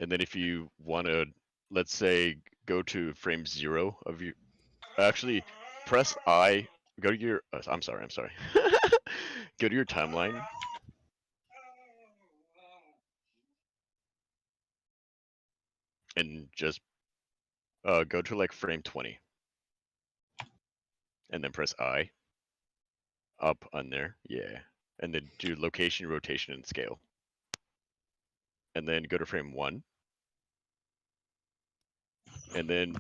And then if you want to, let's say, go to frame 0 of your, actually, press I. Go to your. I'm sorry. Go to your timeline. And just go to like frame 20. And then press I. Up on there, yeah. And then do location, rotation, and scale. And then go to frame 1. And then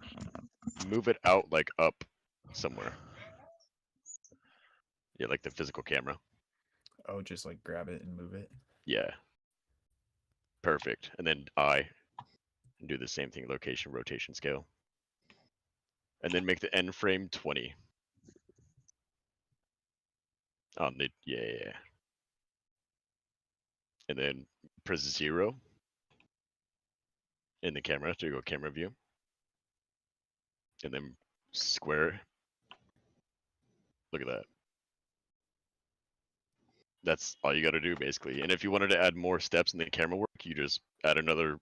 move it out like up somewhere. Yeah, like the physical camera. Oh, just like grab it and move it. Yeah. Perfect. And then I. And do the same thing, location, rotation, scale. And then make the end frame 20. On the, yeah. And then press 0 in the camera to go camera view. And then square. Look at that. That's all you got to do basically. And if you wanted to add more steps in the camera work, you just add another,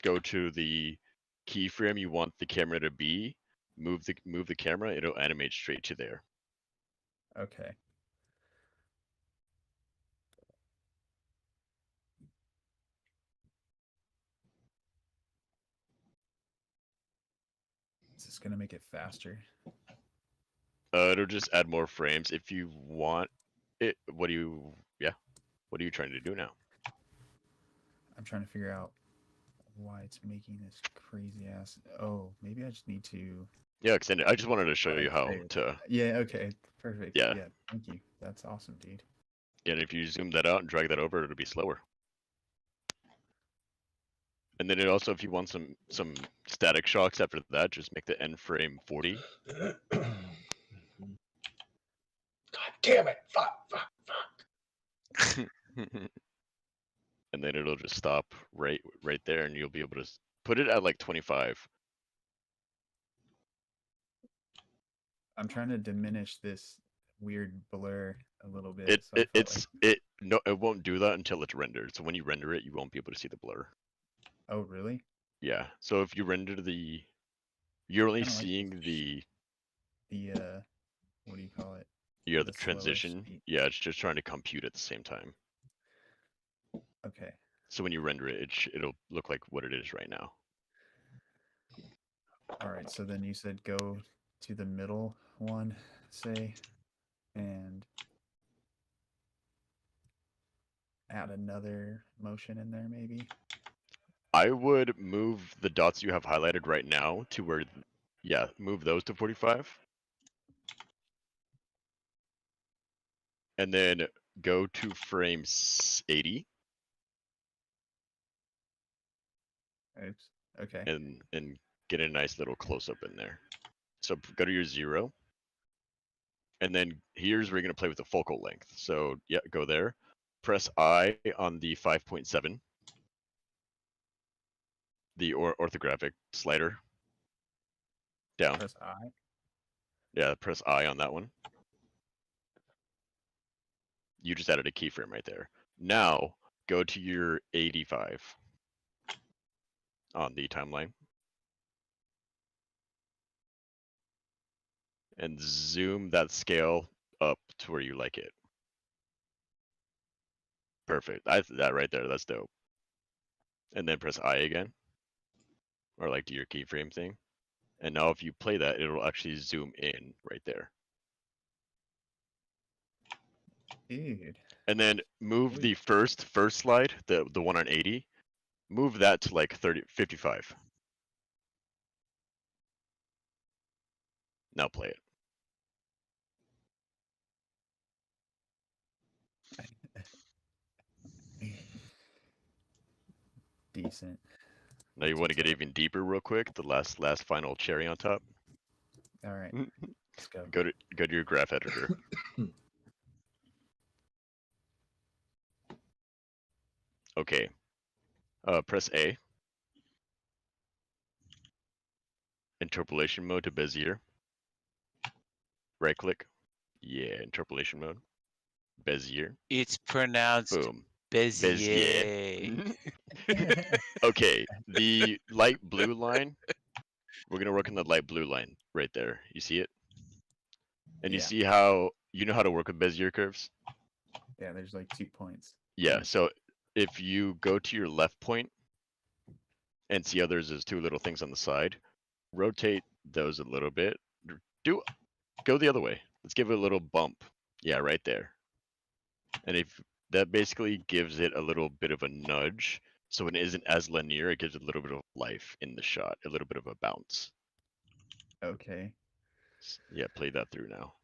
go to the keyframe you want the camera to be, move the camera, it'll animate straight to there. Okay. Is this gonna make it faster? It'll just add more frames if you want it. What are you trying to do now? I'm trying to figure out why it's making this crazy ass. Oh, maybe I just need to. Yeah, extend it. I just wanted to show you how save. to. Yeah. Okay. Perfect. Yeah. Yeah. Thank you. That's awesome, dude. And if you zoom that out and drag that over, it'll be slower. And then it also, if you want some static shocks after that, just make the end frame 40. God damn it! Fuck. And then it'll just stop right there, and you'll be able to put it at like 25. I'm trying to diminish this weird blur a little bit. It won't do that until it's rendered. So when you render it, you won't be able to see the blur. Oh, really? Yeah. So if you render you're only Kinda like seeing the what do you call it? the The slower transition. speed. Yeah, it's just trying to compute at the same time. Okay. So when you render it, it'll look like what it is right now. All right. So then you said go to the middle one, say, and add another motion in there, maybe. I would move the dots you have highlighted right now to where, yeah, move those to 45. And then go to frame 80. Oops. Okay. And get a nice little close up in there. So go to your 0. And then here's where you're going to play with the focal length. So yeah, go there. Press I on the 5.7. The orthographic slider. Down. Press I. Yeah, press I on that one. You just added a keyframe right there. Now go to your 85 on the timeline. And zoom that scale up to where you like it. Perfect. That right there, that's dope. And then press I again. Or like do your keyframe thing. And now if you play that, it'll actually zoom in right there. Dude. And then move the first slide, the one on 80, move that to like 55. Now play it. Decent. Now you want to get even deeper real quick, the last final cherry on top. All right. Let's go. Go to your graph editor. Okay. Press A. Interpolation mode to Bezier. Right click. Yeah, interpolation mode. Bezier. It's pronounced Boom. Bezier. Okay, the light blue line. We're gonna work on the light blue line right there. You see it? And you Yeah. see how you know how to work with Bezier curves? Yeah, there's like 2 points. Yeah. So if you go to your left point and see how there's those 2 little things on the side, rotate those a little bit. Go the other way. Let's give it a little bump. Yeah, right there. And if that basically gives it a little bit of a nudge, so it isn't as linear, it gives it a little bit of life in the shot, a little bit of a bounce. Okay. Yeah, play that through now.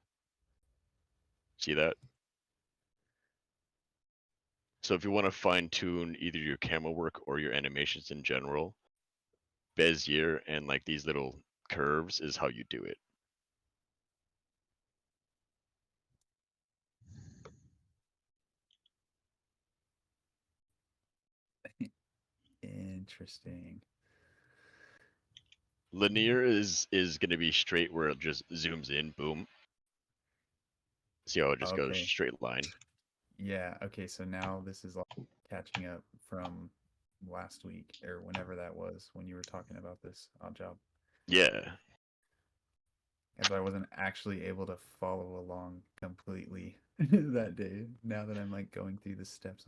See that? So if you want to fine tune either your camera work or your animations in general, Bezier and like these little curves is how you do it. Interesting. Linear is going to be straight where it just zooms in, boom. See how it just goes Okay. straight line. Yeah. Okay. So now this is all catching up from last week or whenever that was when you were talking about this odd job. Yeah. As I wasn't actually able to follow along completely that day. Now that I'm like going through the steps.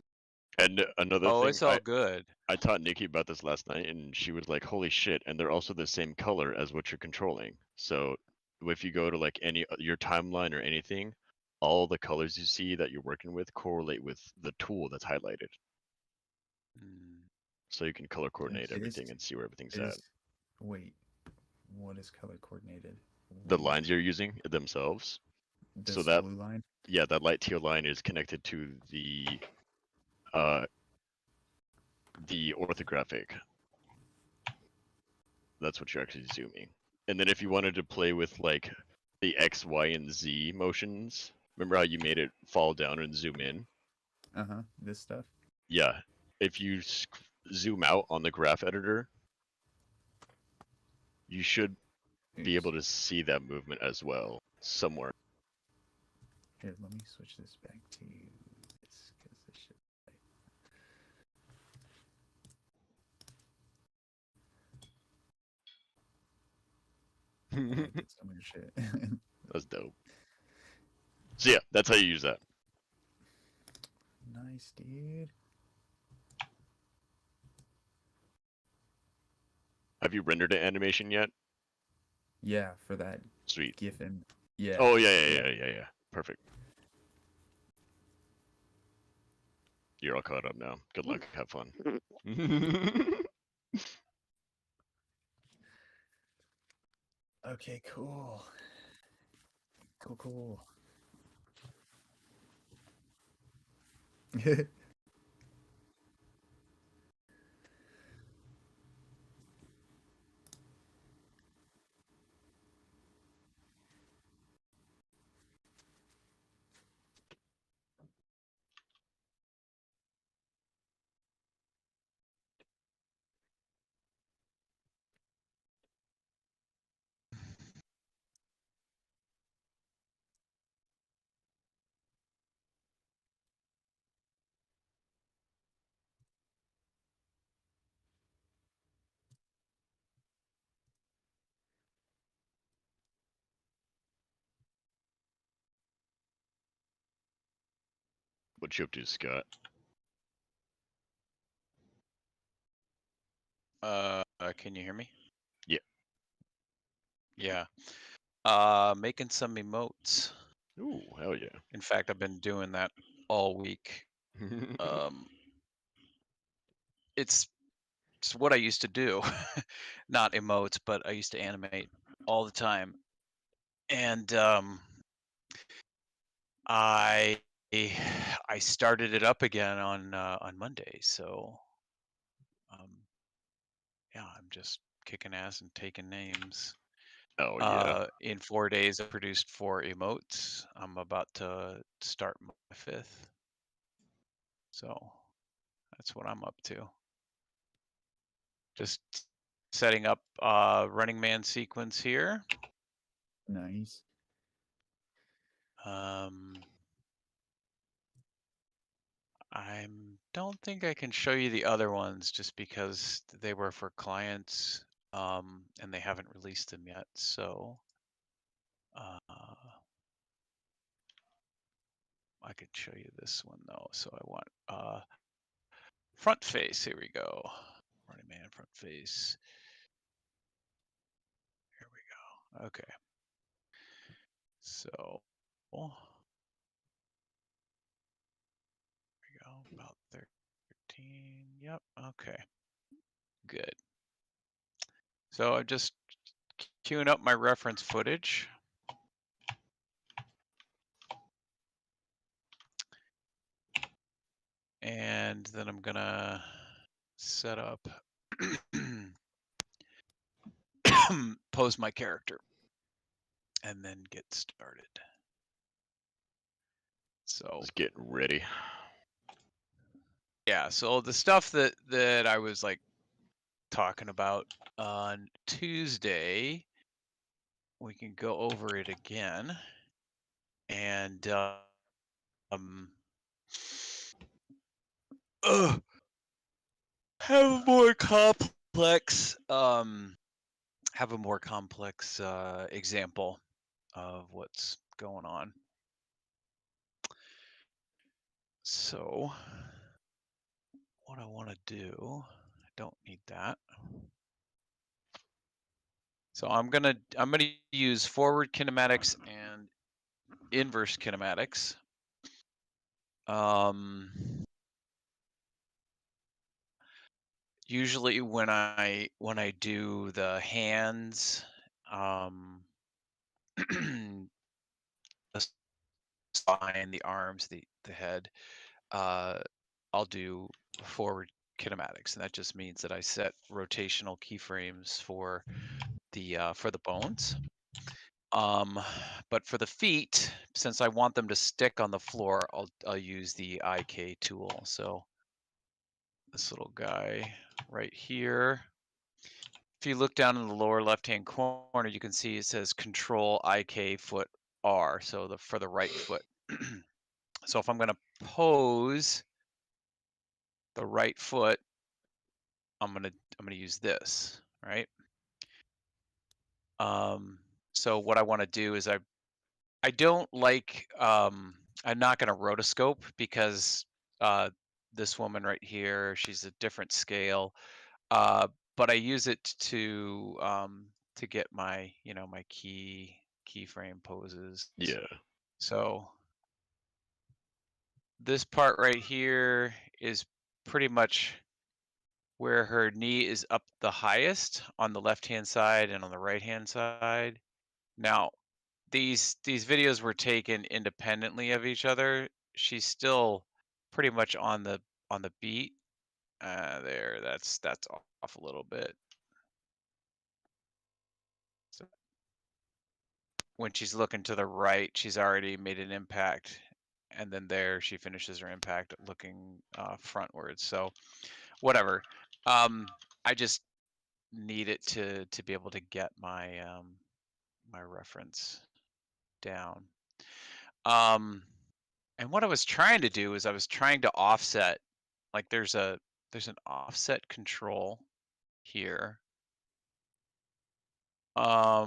And another Oh, thing, it's all good. I taught Nikki about this last night, and she was like, "Holy shit!" And they're also the same color as what you're controlling. So if you go to like your timeline or anything, all the colors you see that you're working with correlate with the tool that's highlighted. Mm. So you can color coordinate It is- everything and see where everything's at. Wait, what is color coordinated? The lines you're using themselves. This so that blue line. Yeah, that light teal line is connected to the orthographic. That's what you're actually zooming. And then if you wanted to play with like the X, Y, and Z motions, remember how you made it fall down and zoom in? This stuff. Yeah. If you zoom out on the graph editor, you should be able to see that movement as well somewhere. Here, let me switch this back to this because this should. I did some weird shit. That's dope. So yeah, that's how you use that. Nice, dude. Have you rendered an animation yet? Yeah, for that Sweet. GIF and yeah. Oh yeah. Perfect. You're all caught up now. Good luck. Have fun. Okay, cool. Cool. What you up to, Scott? Can you hear me? Yeah. Yeah. Making some emotes. Ooh, hell yeah. In fact, I've been doing that all week. It's what I used to do. Not emotes, but I used to animate all the time. And I started it up again on Monday. So yeah, I'm just kicking ass and taking names. Oh yeah. In 4 days, I produced 4 emotes. I'm about to start my 5th. So that's what I'm up to. Just setting up Running Man sequence here. Nice. I'm don't think I can show you the other ones just because they were for clients, and they haven't released them yet. So I could show you this one though. So I want front face. Here we go. Running Man front face. Here we go. Okay. So there we go. About 13. Yep. Okay. Good. So I'm just queuing up my reference footage. And then I'm gonna set up, pose my character, and then get started. So Just getting ready. yeah, so the stuff that I was like talking about on Tuesday, we can go over it again, and have a more complex example of what's going on. So what I want to do, I don't need that. So I'm gonna use forward kinematics and inverse kinematics. Usually when I do the hands, the spine, the arms, the head, I'll do forward kinematics, and that just means that I set rotational keyframes for the bones. But for the feet, since I want them to stick on the floor, I'll use the IK tool. So this little guy right here. If you look down in the lower left-hand corner, you can see it says Control IK foot R. So for the right foot. So if I'm going to pose the right foot, I'm gonna use this, right? So what I want to do is I don't like, I'm not going to rotoscope because this woman right here, she's a different scale, but I use it to get my, my keyframe poses. Yeah. So this part right here is pretty much where her knee is up the highest on the left-hand side and on the right-hand side. Now, these videos were taken independently of each other. She's still pretty much on the beat. There, that's off a little bit. So when she's looking to the right, she's already made an impact, and then there she finishes her impact looking frontwards. So whatever. I just need it to be able to get my my reference down. And what I was trying to do is I was trying to offset, like there's an offset control here, where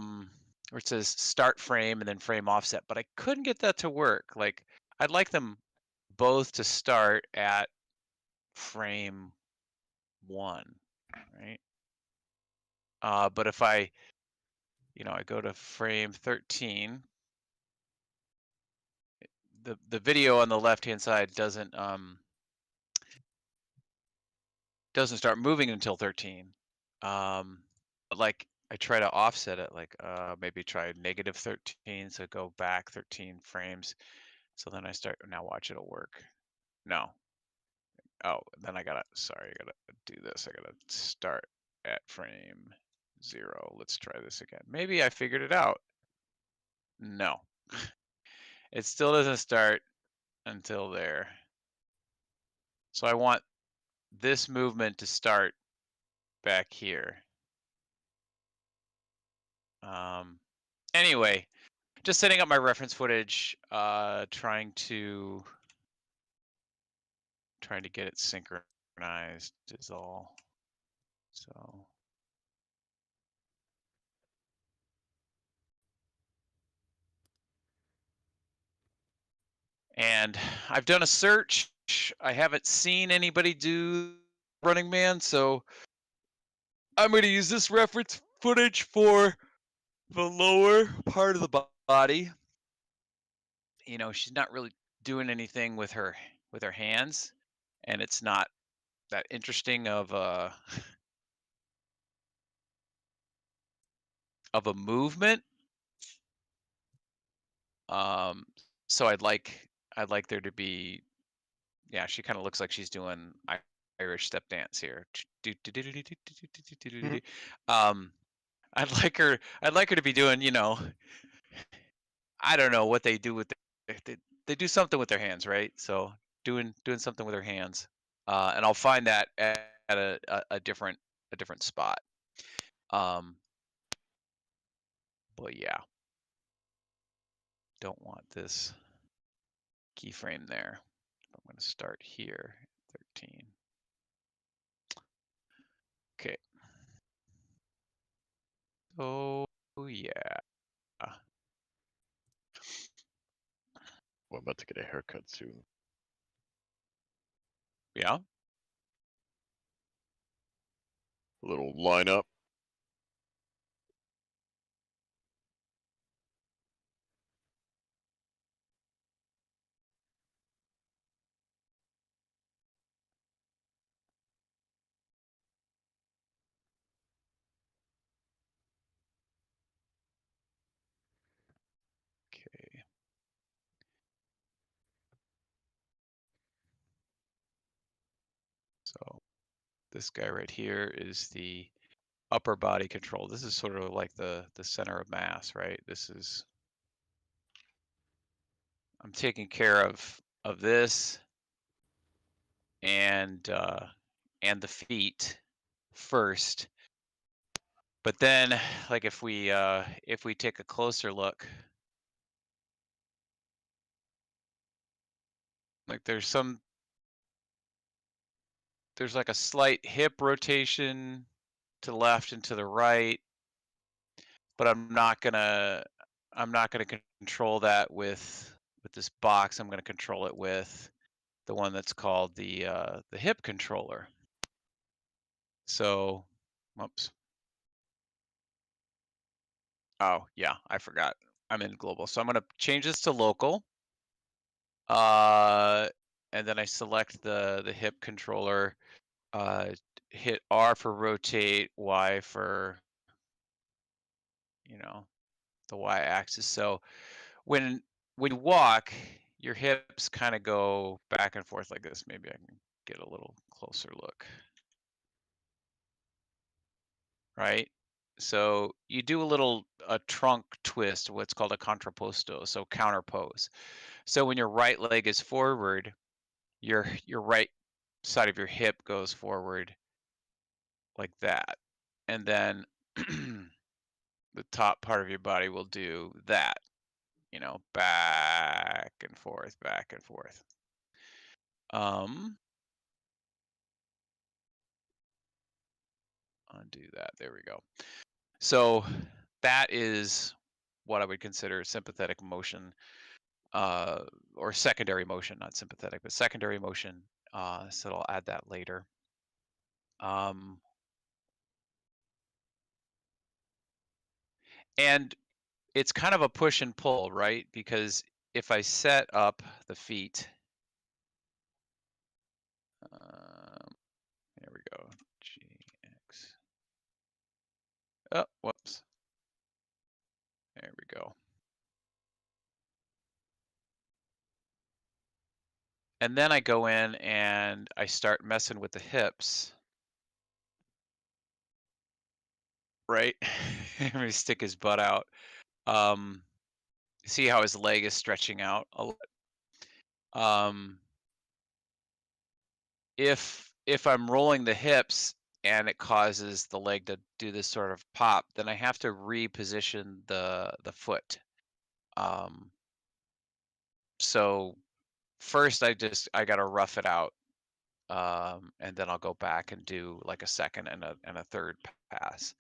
it says start frame and then frame offset, but I couldn't get that to work. Like I'd like them both to start at frame 1, right? But if I go to frame 13, the video on the left-hand side doesn't start moving until 13. But like I try to offset it, like maybe try -13, so go back 13 frames. So then I start, now watch, it'll work. No. Oh, then I gotta do this. I gotta start at frame 0. Let's try this again. Maybe I figured it out. No. It still doesn't start until there. So I want this movement to start back here. Anyway, just setting up my reference footage, trying to trying to get it synchronized is all. So. And I've done a search. I haven't seen anybody do Running Man, so I'm going to use this reference footage for the lower part of the body. You know, she's not really doing anything with her hands, and it's not that interesting of a movement. So I'd like there to be, yeah, she kind of looks like she's doing Irish step dance here. I'd like her to be doing, you know, I don't know what they do with they do something with their hands, right? So doing something with their hands, and I'll find that at a different spot. But yeah, don't want this keyframe there. I'm going to start here, 13. Okay. Oh yeah. Well, I'm about to get a haircut soon. Yeah. A little lineup. Okay. So this guy right here is the upper body control. This is sort of like the center of mass, right? This is, I'm taking care of this and the feet first. But then, like if we take a closer look, like there's like a slight hip rotation to the left and to the right, but I'm not gonna control that with this box. I'm gonna control it with the one that's called the hip controller. So, whoops. Oh yeah, I forgot. I'm in global, so I'm gonna change this to local. And then I select the hip controller. Hit R for rotate, Y for, you know, the Y axis. So when you walk, your hips kind of go back and forth like this. Maybe I can get a little closer look. Right? So you do a trunk twist, what's called a contrapposto, so counterpose. So when your right leg is forward, your right side of your hip goes forward like that. And then the top part of your body will do that, you know, back and forth, back and forth. Undo that. There we go. So that is what I would consider sympathetic motion, or secondary motion, not sympathetic, but secondary motion. So I'll add that later. And it's kind of a push and pull, right? Because if I set up the feet, there we go, GX. Oh, whoops. There we go. And then I go in and I start messing with the hips. Right? Let me stick his butt out. See how his leg is stretching out a lot. If I'm rolling the hips and it causes the leg to do this sort of pop, then I have to reposition the foot. So first I got to rough it out. and then I'll go back and do like a second and a third pass.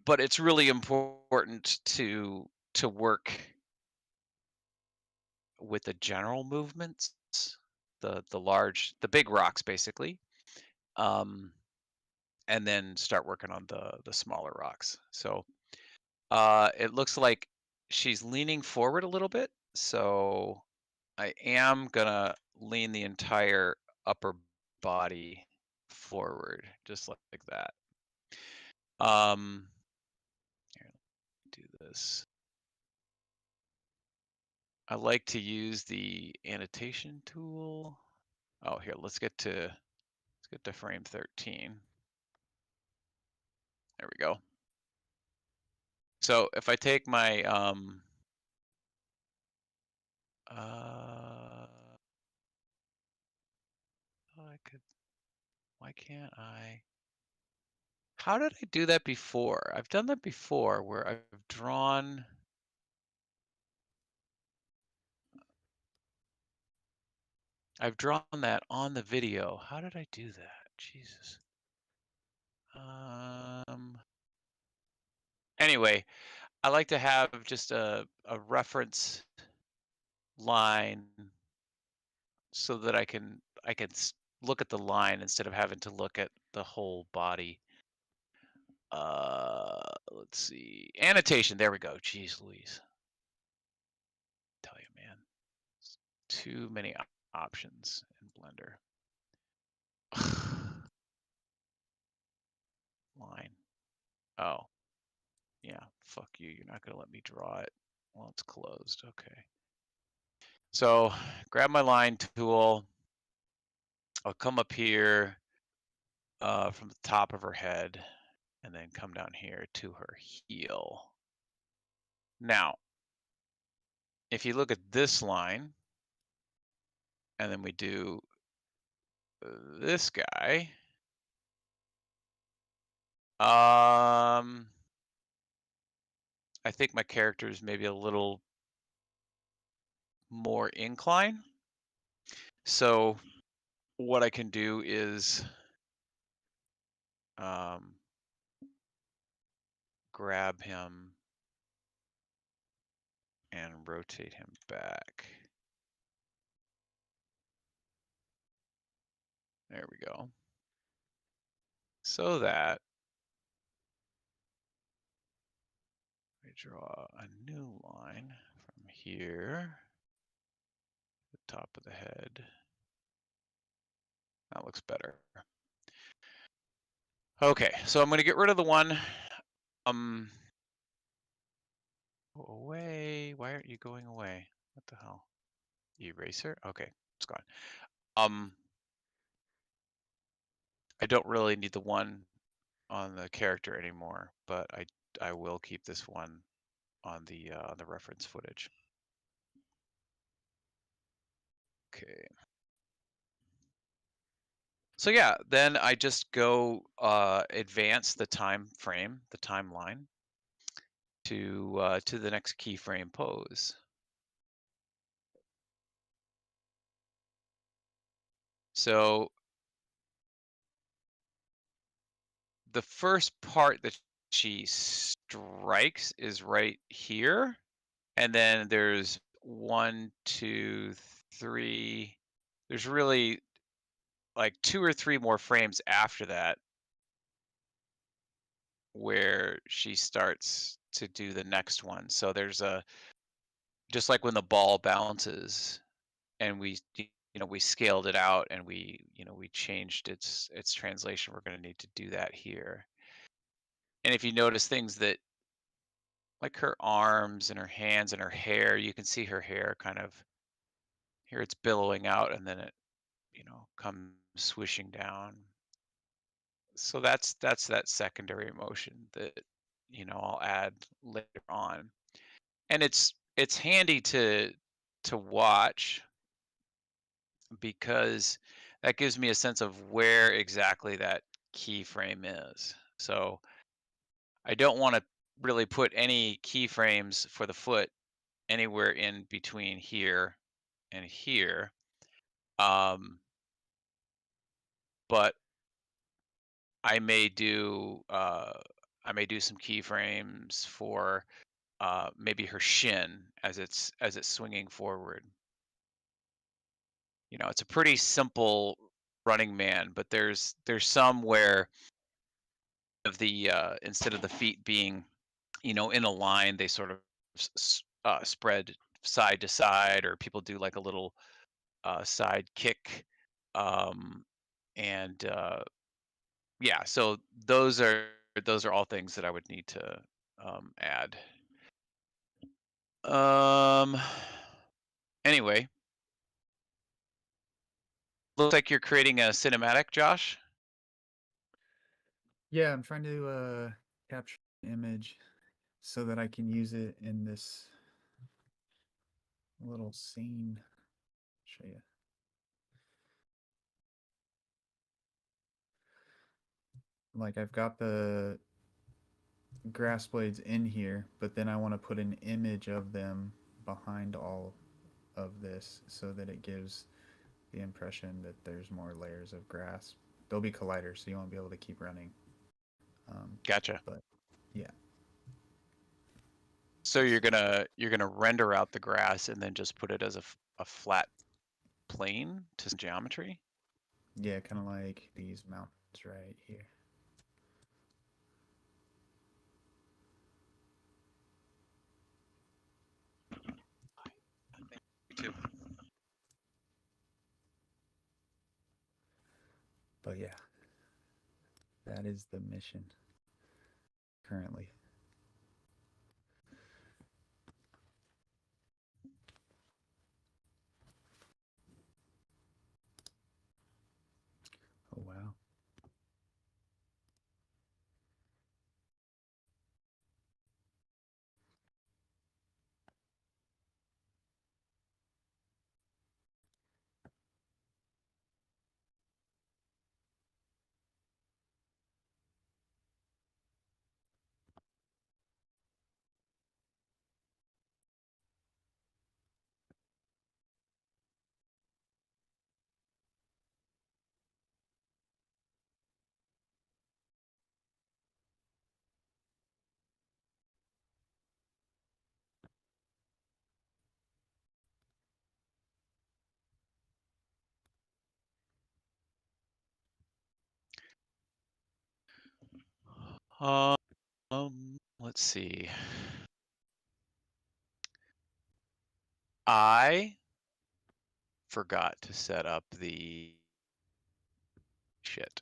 But it's really important to work with the general movements, the big rocks basically, and then start working on the smaller rocks. So it looks like she's leaning forward a little bit, so I am gonna lean the entire upper body forward, just like that. Here, do this. I like to use the annotation tool. Oh, here, let's get to frame 13. There we go. So if I take my why can't I? How did I do that before? I've done that before where I've drawn that on the video. How did I do that? Jesus. Anyway, I like to have just a reference line so that I can look at the line instead of having to look at the whole body. Let's see. Annotation. There we go. Jeez Louise. Tell you, man. Too many options in Blender. Line. Oh. Yeah, fuck you. You're not going to let me draw it. Well, it's closed. Okay. So grab my line tool. I'll come up here from the top of her head and then come down here to her heel. Now, if you look at this line, and then we do this guy, I think my character is maybe a little more incline. So what I can do is grab him and rotate him back. There we go. So that I draw a new line from here, the top of the head. That looks better. Okay, so I'm going to get rid of the one. Go away. Why aren't you going away? What the hell? Eraser? Okay, it's gone. I don't really need the one on the character anymore, but I will keep this one on the reference footage. Okay. So yeah, then I just go advance the time frame, the timeline, to the next keyframe pose. So the first part that she strikes is right here, and then there's 1, 2, 3. There's really like 2 or 3 more frames after that where she starts to do the next one. So there's just like when the ball bounces and we scaled it out and we changed its translation, we're going to need to do that here. And if you notice things that like her arms and her hands and her hair, you can see her hair kind of here, it's billowing out and then it comes swishing down. So that's that secondary motion that I'll add later on, and it's handy to watch because that gives me a sense of where exactly that keyframe is. So I don't want to really put any keyframes for the foot anywhere in between here and here. but I may do some keyframes for maybe her shin as it's swinging forward. You know, it's a pretty simple Running Man, but there's some where of the instead of the feet being, you know, in a line, they sort of spread side to side, or people do like a little side kick, and yeah. So those are all things that I would need to add. Anyway, looks like you're creating a cinematic, Josh. Yeah, I'm trying to capture an image so that I can use it in this little scene. Show you. Like I've got the grass blades in here, but then I want to put an image of them behind all of this so that it gives the impression that there's more layers of grass. There'll be colliders, so you won't be able to keep running. Gotcha. But yeah. So you're gonna render out the grass and then just put it as a flat plane to some geometry. Yeah, kind of like these mountains right here. Me too. But yeah, that is the mission currently. Oh, wow. Let's see. I forgot to set up the shit.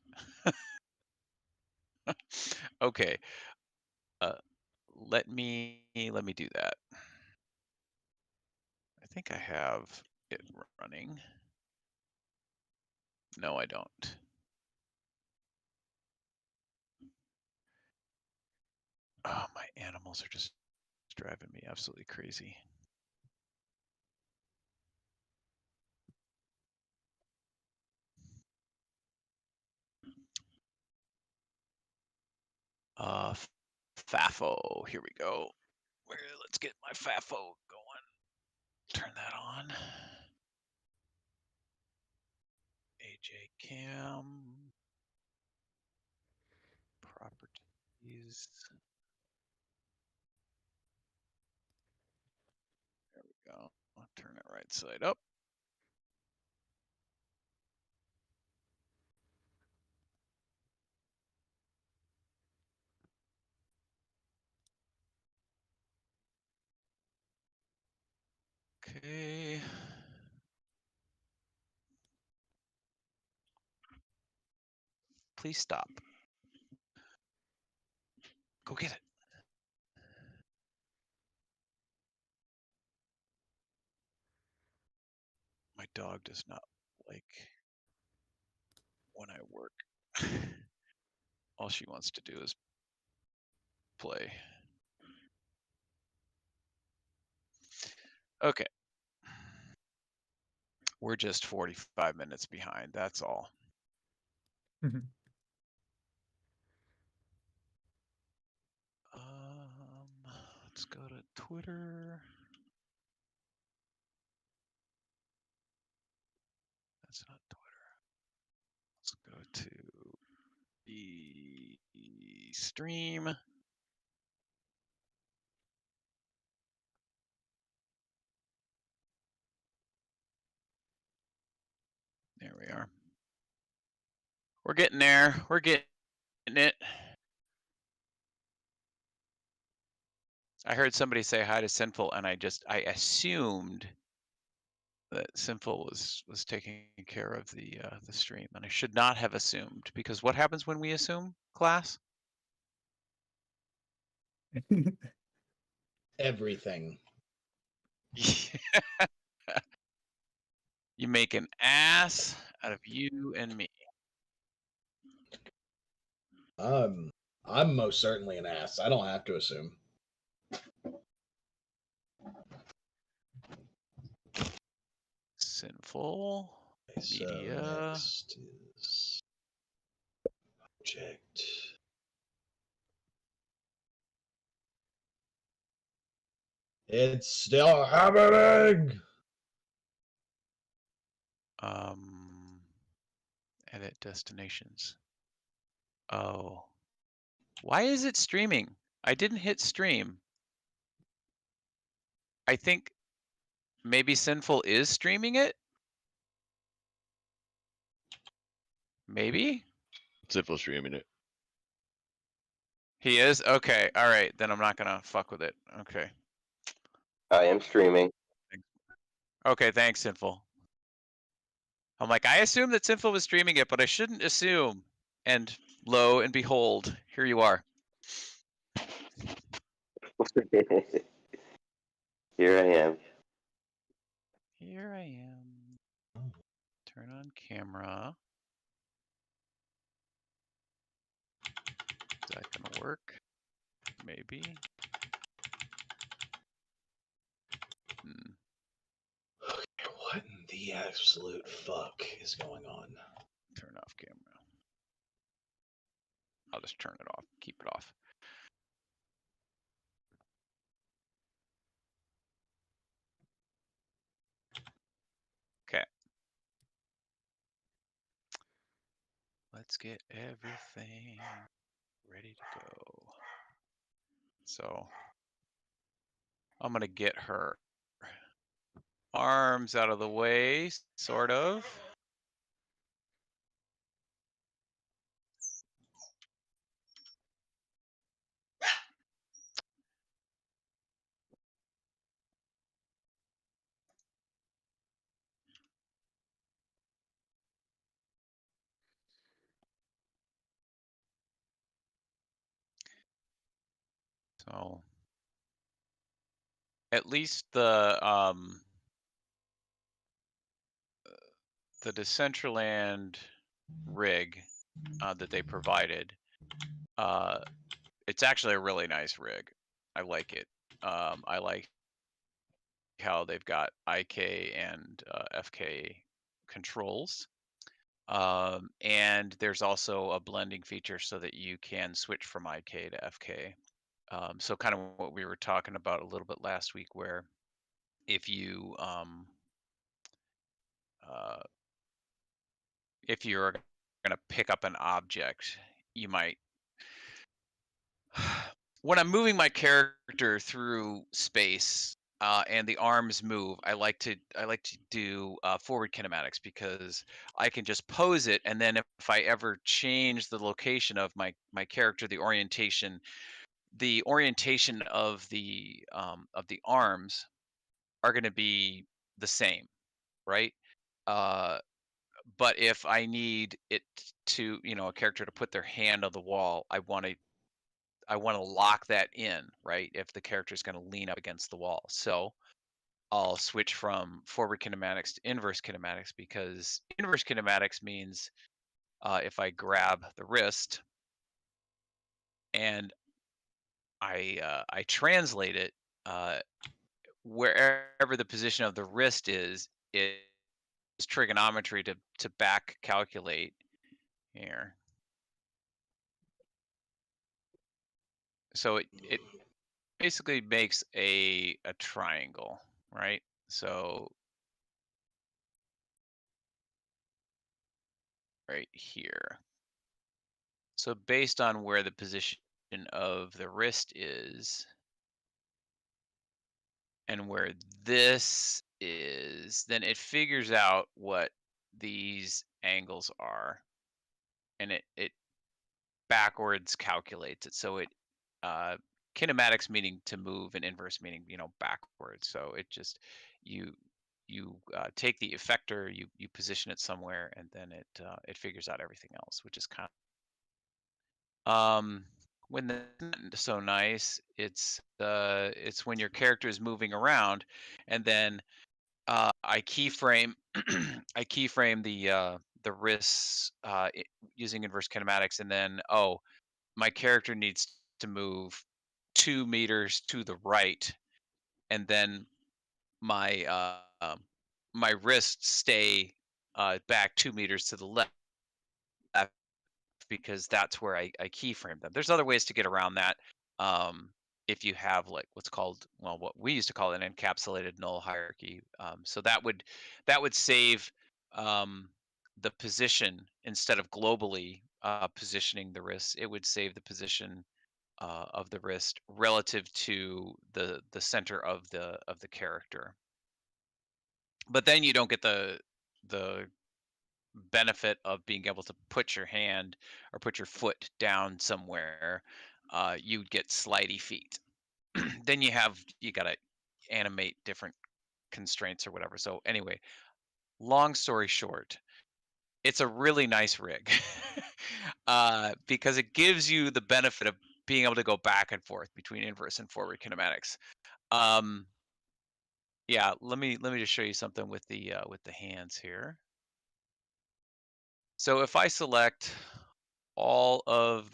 Okay. Let me do that. I think I have it running. No, I don't. Oh, my animals are just driving me absolutely crazy. FAFO, here we go. Let's get my FAFO going. Turn that on. AJ Cam. Properties. There we go. I'll turn it right side up. Okay. Please stop. Go get it. My dog does not like when I work. All she wants to do is play. Okay. We're just 45 minutes behind. That's all. Let's go to Twitter. That's not Twitter. Let's go see, stream. There we are. We're getting there. We're getting it. I heard somebody say hi to Sinful, and I assumed that Sinful was taking care of the stream, and I should not have assumed, because what happens when we assume, class? Everything. You make an ass out of you and me. I'm most certainly an ass. I don't have to assume. Sinful So media. next is object. It's still happening. Edit destinations. Oh, why is it streaming? I didn't hit stream. I think maybe Sinful is streaming it. Maybe Simple streaming it. he is. Okay, all right. Then I'm not gonna fuck with it. Okay. I am streaming. Okay, thanks, Sinful. I'm like, I assumed that Sinful was streaming it, but I shouldn't assume. And lo and behold, here you are. Here I am. Here I am. Turn on camera. Is that gonna work? Maybe. What in the absolute fuck is going on? Turn off camera. I'll just turn it off. Keep it off. Okay. Let's get everything ready to go. So I'm gonna get her arms out of the way, sort of. So at least the Decentraland rig that they provided, it's actually a really nice rig. I like it. I like how they've got IK and FK controls. And there's also a blending feature so that you can switch from IK to FK. So kind of what we were talking about a little bit last week, where if you're going to pick up an object, you might, when I'm moving my character through space and the arms move, I like to do forward kinematics, because I can just pose it, and then if I ever change the location of my character, the orientation of the arms are going to be the same, right? But if I need it to, a character to put their hand on the wall, I want to lock that in, right? If the character is going to lean up against the wall. So I'll switch from forward kinematics to inverse kinematics, because inverse kinematics means if I grab the wrist and I translate it, wherever the position of the wrist is trigonometry to back calculate here. So it basically makes a triangle, right? So right here. So based on where the position of the wrist is and where this is, then it figures out what these angles are, and it backwards calculates it. So it kinematics meaning to move and inverse meaning backwards. So it just you take the effector, you position it somewhere, and then it figures out everything else, which is kind of when that's so nice. It's when your character is moving around, and then I keyframe I keyframe the wrists using inverse kinematics, and then my character needs to move 2 meters to the right, and then my my wrists stay back 2 meters to the left because that's where I keyframe them. There's other ways to get around that. If you have like what's called, well, what we used to call an encapsulated null hierarchy. So that would save the position instead of globally positioning the wrists. It would save the position of the wrist relative to the center of the character. But then you don't get the benefit of being able to put your hand or put your foot down somewhere. You'd get slidey feet. Then you gotta animate different constraints or whatever. So anyway, long story short, it's a really nice rig because it gives you the benefit of being able to go back and forth between inverse and forward kinematics. Yeah, let me just show you something with the hands here. So if I select all of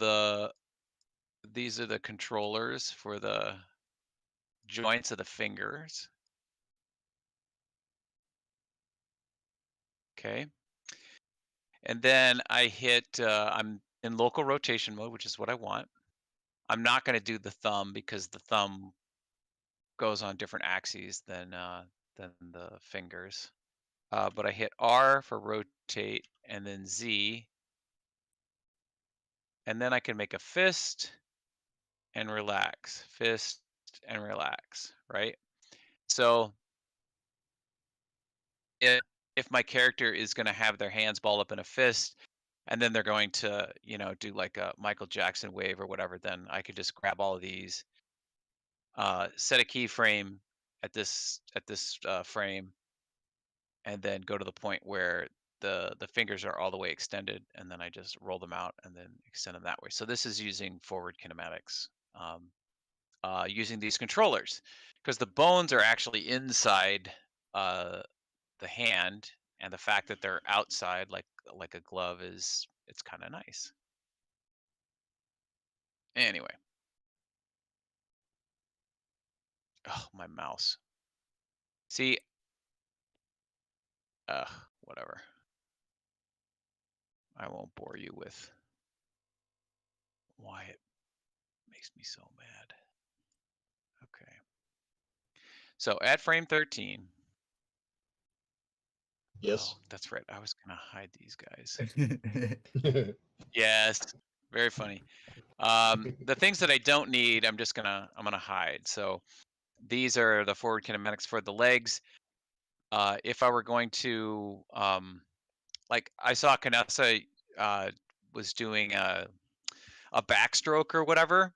these are the controllers for the joints of the fingers. Okay. And then I hit, I'm in local rotation mode, which is what I want. I'm not going to do the thumb because the thumb goes on different axes than the fingers. But I hit R for rotate and then Z. And then I can make a fist and relax, fist and relax, right? So if my character is going to have their hands balled up in a fist, and then they're going to, do like a Michael Jackson wave or whatever, then I could just grab all of these, set a keyframe at this frame, and then go to the point where the fingers are all the way extended, and then I just roll them out and then extend them that way. So this is using forward kinematics, using these controllers, because the bones are actually inside the hand, and the fact that they're outside like a glove it's kind of nice. Anyway, oh, my mouse. See, whatever. I won't bore you with why it makes me so mad. Okay. So at frame 13. Yes. Oh, that's right. I was gonna hide these guys. Yes. Very funny. The things that I don't need, I'm gonna hide. So these are the forward kinematics for the legs. If I were going to, like I saw Kanessa was doing a backstroke or whatever.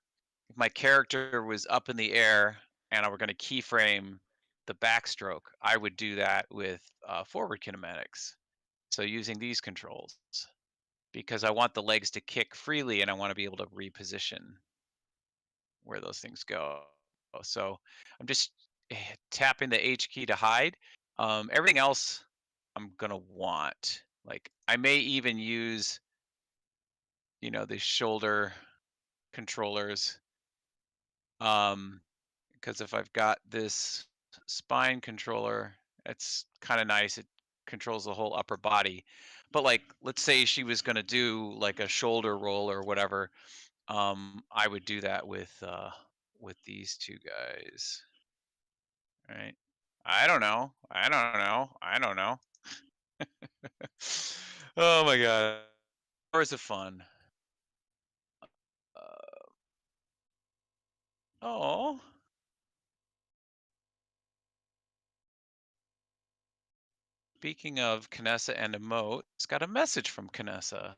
If my character was up in the air and I were going to keyframe the backstroke, I would do that with forward kinematics. So using these controls, because I want the legs to kick freely and I want to be able to reposition where those things go. So I'm just tapping the H key to hide. Everything else I'm gonna want. Like I may even use, the shoulder controllers. Because if I've got this spine controller, it's kind of nice. It controls the whole upper body. But like, let's say she was gonna do like a shoulder roll or whatever. I would do that with these two guys. Right? I don't know. Oh my god. Hours of fun. Oh. Speaking of Kanessa and emote, it's got a message from Kanessa.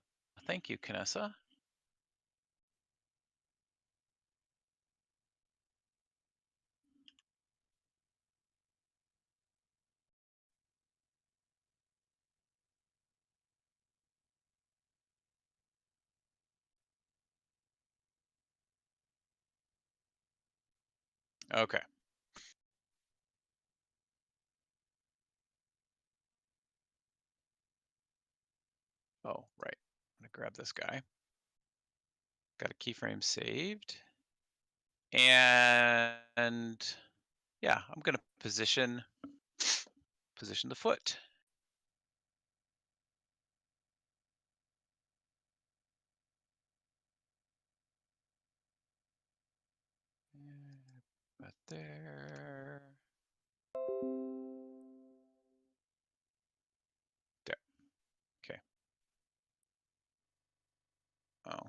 Thank you, Kanessa. Okay. Oh, right. I'm gonna grab this guy. Got a keyframe saved. And yeah, I'm gonna position the foot. Right there. There. Okay. Oh.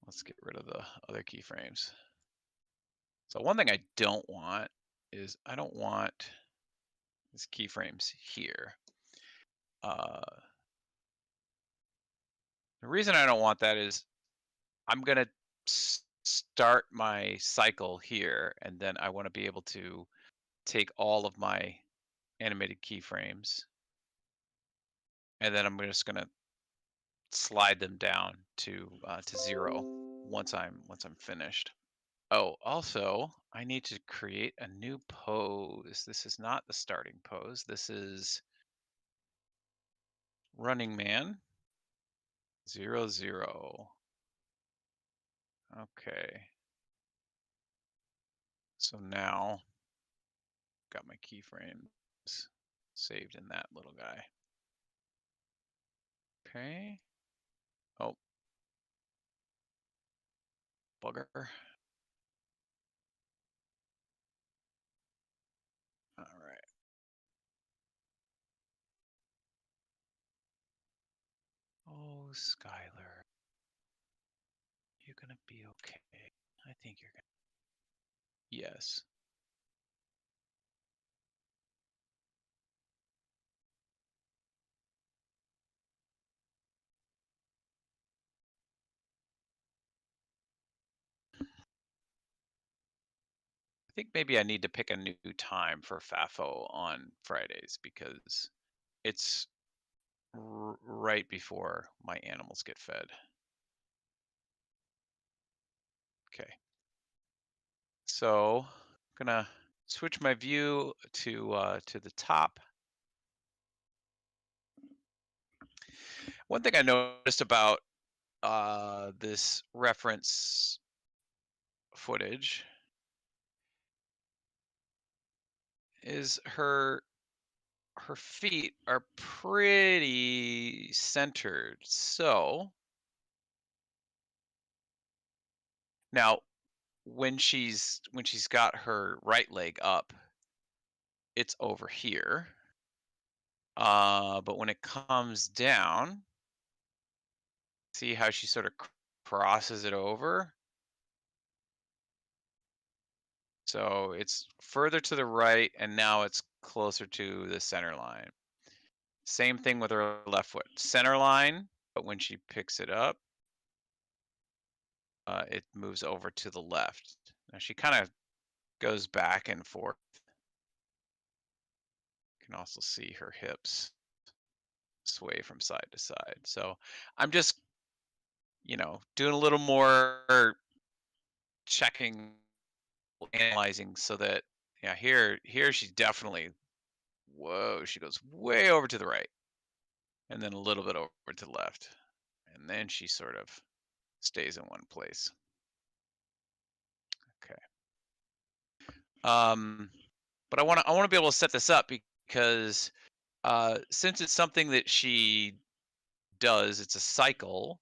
Let's get rid of the other keyframes. So one thing I don't want is I don't want these keyframes here. The reason I don't want that is I'm gonna start my cycle here, and then I want to be able to take all of my animated keyframes, and then I'm just gonna slide them down to 0 once I'm finished. Oh, also I need to create a new pose. This is not the starting pose. This is Running Man 0 0. Okay. So now got my keyframes saved in that little guy. Okay. Oh. Bugger. All right. Oh, Skylar. You're gonna be okay. I think you're gonna. Yes. I think maybe I need to pick a new time for FAFO on Fridays because it's right before my animals get fed. Okay. So I'm gonna switch my view to the top. One thing I noticed about this reference footage is her feet are pretty centered. So now when she's got her right leg up, it's over here. But when it comes down, see how she sort of crosses it over? So it's further to the right, and now it's closer to the center line. Same thing with her left foot. Center line, but when she picks it up, it moves over to the left. Now she kind of goes back and forth. You can also see her hips sway from side to side. So I'm just, doing a little more checking, analyzing so that, yeah, here she's definitely, whoa, she goes way over to the right and then a little bit over to the left. And then she sort of stays in one place. Okay. But I want to be able to set this up because since it's something that she does, it's a cycle.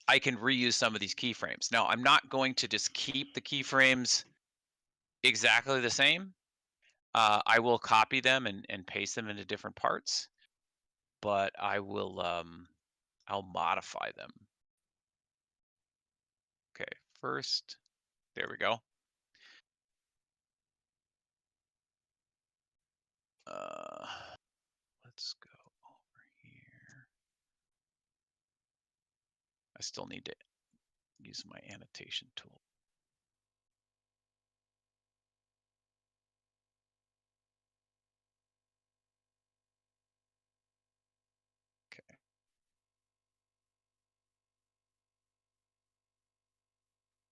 I can reuse some of these keyframes. Now, I'm not going to just keep the keyframes exactly the same. I will copy them and paste them into different parts, but I will I'll modify them. first. There we go. Let's go over here. I still need to use my annotation tool. Okay.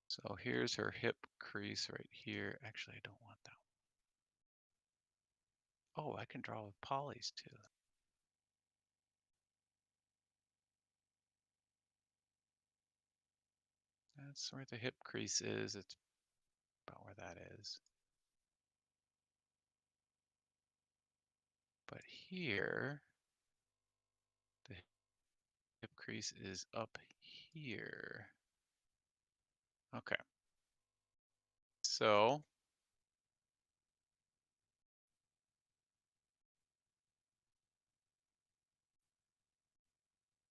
So here's her hip crease right here. Actually, I don't want that one. Oh, I can draw with polys too. That's where the hip crease is. It's about where that is. But here, the hip crease is up here. Okay. So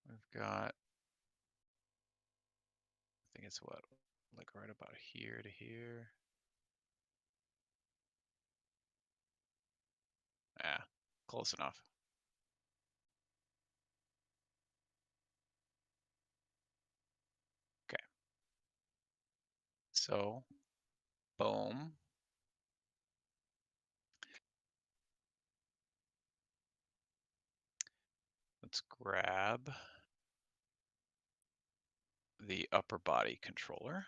we've got, I think it's what, like right about here to here. Yeah, close enough. Okay. So, boom. Let's grab the upper body controller.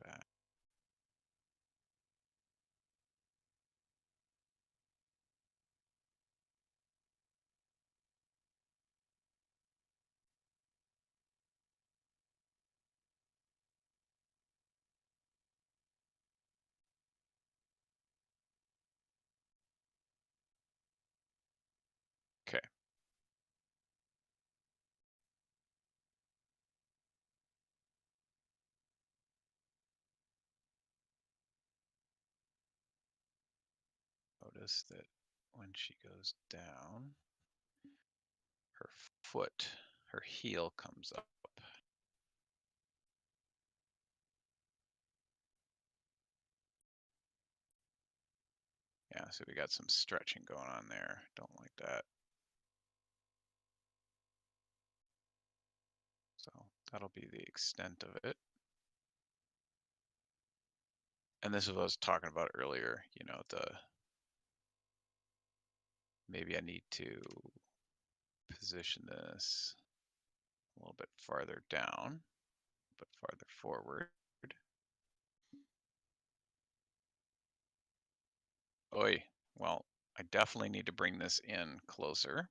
Back. Okay. Notice that when she goes down, her foot, her heel comes up. Yeah, so we got some stretching going on there. Don't like that. So that'll be the extent of it. And this is what I was talking about earlier, you know, maybe I need to position this a little bit farther down, but farther forward. Oi, well, I definitely need to bring this in closer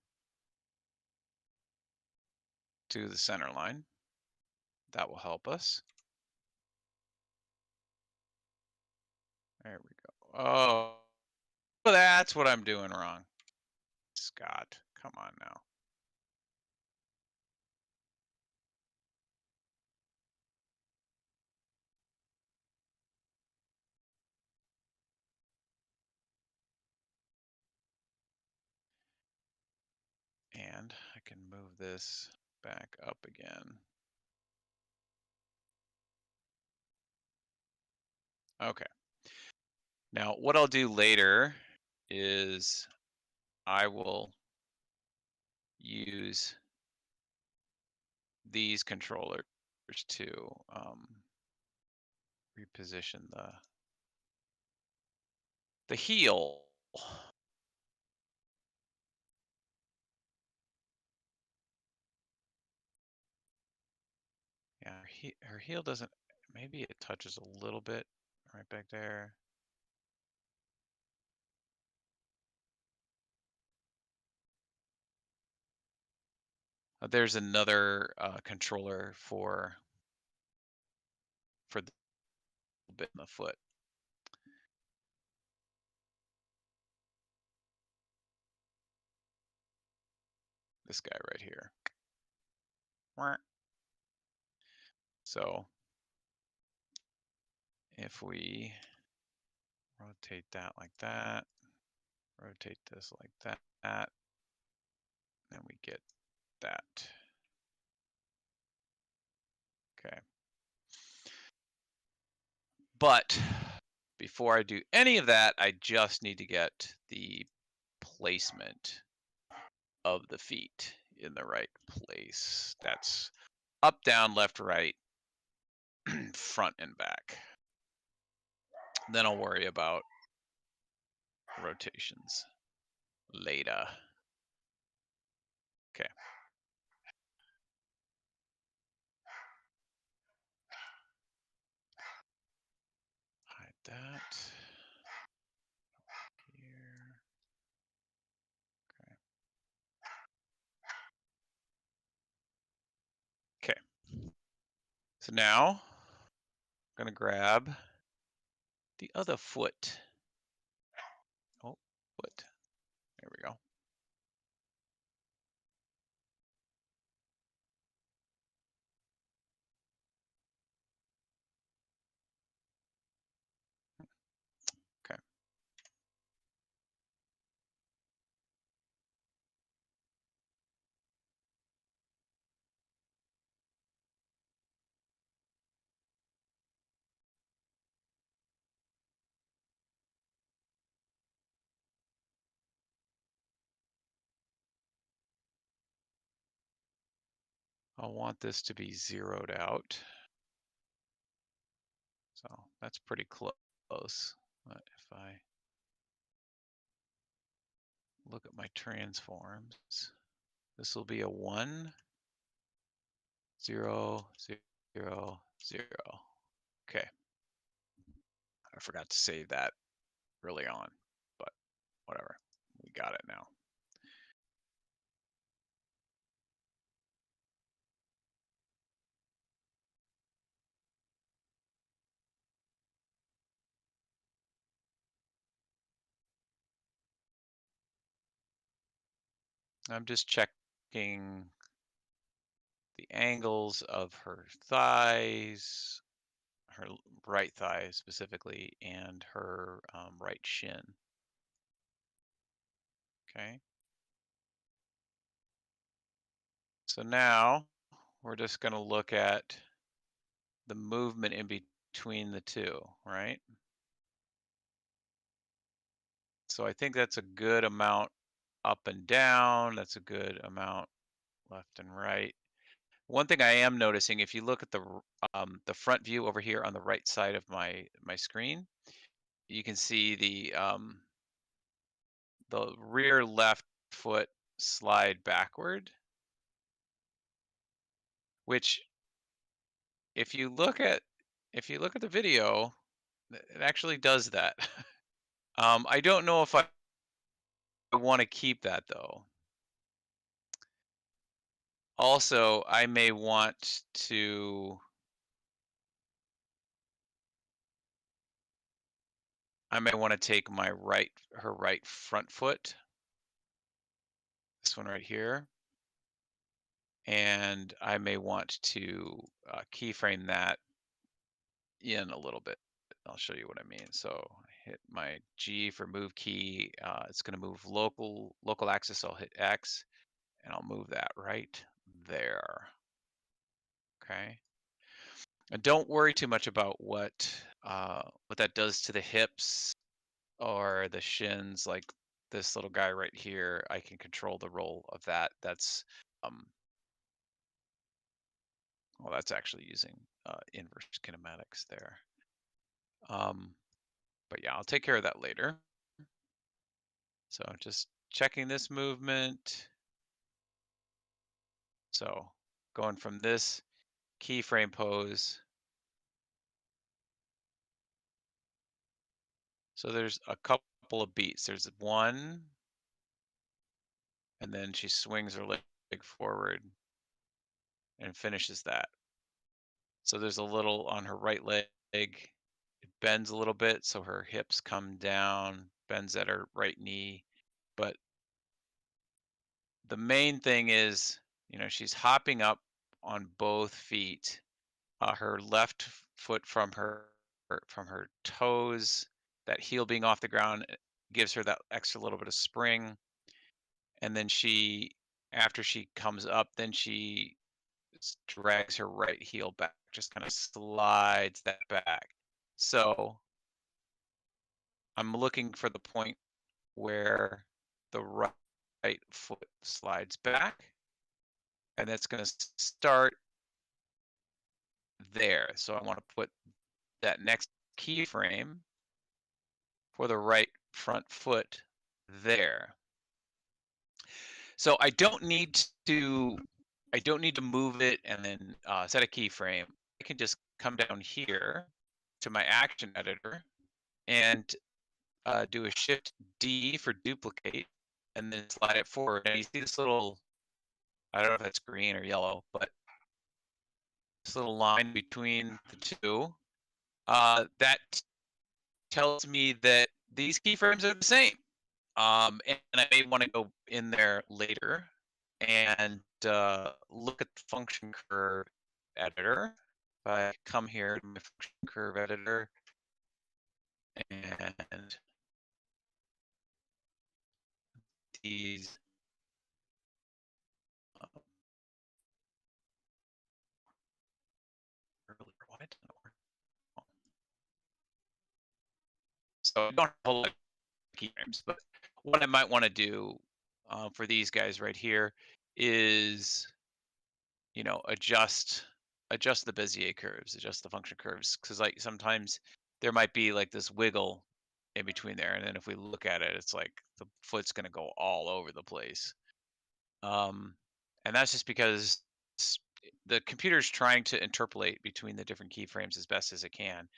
to the center line. That will help us. There we go. Oh, that's what I'm doing wrong. Scott, come on now. And I can move this back up again. Okay. Now, what I'll do later is I will use these controllers to reposition the heel. Yeah, her heel doesn't, maybe it touches a little bit right back there. There's another controller for the bit in the foot. This guy right here. So if we rotate that like that, rotate this like that, then we get that. Okay. But before I do any of that, I just need to get the placement of the feet in the right place. That's up, down, left, right, front and back. Then I'll worry about rotations later. Okay. Hide that. Here. Okay. Okay. So now I'm gonna grab the other foot. Oh, foot. There we go. Okay. I'll want this to be zeroed out. So that's pretty close. But if I look at my transforms, this will be a 1, 0, 0, 0. Okay. I forgot to save that early on, but whatever. We got it now. I'm just checking the angles of her thighs, her right thigh specifically, and her right shin. Okay. So now we're just going to look at the movement in between the two, right? So I think that's a good amount up and down. That's a good amount left and right. One thing I am noticing, if you look at the front view over here on the right side of my screen, you can see the rear left foot slide backward, which if you look at the video, it actually does that. I don't know if I want to keep that though. Also, I may want to take her right front foot, this one right here, and I may want to keyframe that in a little bit. I'll show you what I mean. So I hit my G for move key. It's going to move local axis. So I'll hit X, and I'll move that right there. Okay. And don't worry too much about what that does to the hips or the shins. Like this little guy right here, I can control the roll of that. That's well, that's actually using inverse kinematics there. But yeah, I'll take care of that later. So just checking this movement. So going from this keyframe pose. So there's a couple of beats. There's one, and then she swings her leg forward and finishes that. So there's a little on her right leg. It bends a little bit, so her hips come down, bends at her right knee. But the main thing is, she's hopping up on both feet. Her left foot from her toes. That heel being off the ground gives her that extra little bit of spring. And then after she comes up, then she drags her right heel back, just kind of slides that back. So I'm looking for the point where the right foot slides back, and that's going to start there. So I want to put that next keyframe for the right front foot there. So I don't need to move it and then set a keyframe. I can just come down here to my action editor and do a Shift D for duplicate, and then slide it forward. And you see this little, I don't know if that's green or yellow, but this little line between the two, that tells me that these keyframes are the same. And I may want to go in there later and look at the function curve editor. If I come here to my function curve editor and these earlier, why didn't it work? So I don't have a whole lot of keyframes, but what I might want to do for these guys right here is, you know, adjust the Bezier curves, adjust the function curves, because like sometimes there might be like this wiggle in between there, and then if we look at it, it's like the foot's going to go all over the place. And that's just because the computer's trying to interpolate between the different keyframes as best as it can.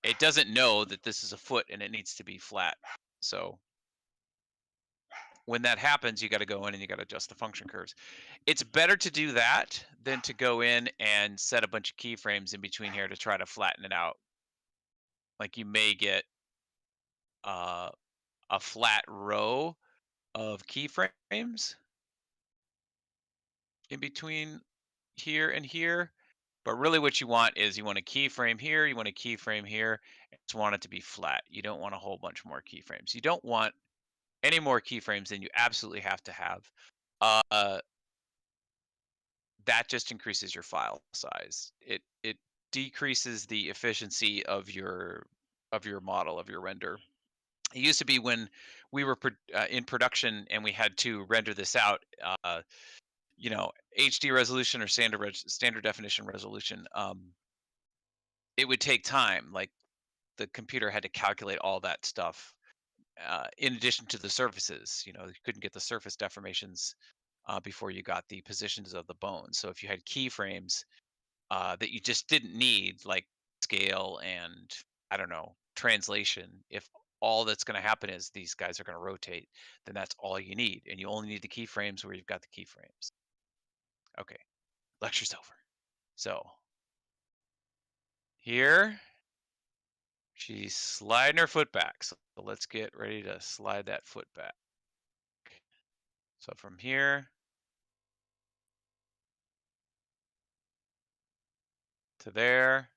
It doesn't know that this is a foot and it needs to be flat. So when that happens, you got to go in and you got to adjust the function curves. It's better to do that than to go in and set a bunch of keyframes in between here to try to flatten it out. Like you may get a flat row of keyframes in between here and here. But really what you want is you want a keyframe here, you want a keyframe here, and you want it to be flat. You don't want a whole bunch more keyframes. You don't want any more keyframes than you absolutely have to have. That just increases your file size. It decreases the efficiency of your model, of your render. It used to be when we were in production and we had to render this out, you know, HD resolution or standard definition resolution, it would take time. Like the computer had to calculate all that stuff in addition to the surfaces. You know, you couldn't get the surface deformations before you got the positions of the bones. So if you had keyframes that you just didn't need, like scale and, I don't know, translation, if all that's going to happen is these guys are going to rotate, then that's all you need. And you only need the keyframes where you've got the keyframes. Okay, lecture's over. So here, she's sliding her foot back. So let's get ready to slide that foot back. So from here to there,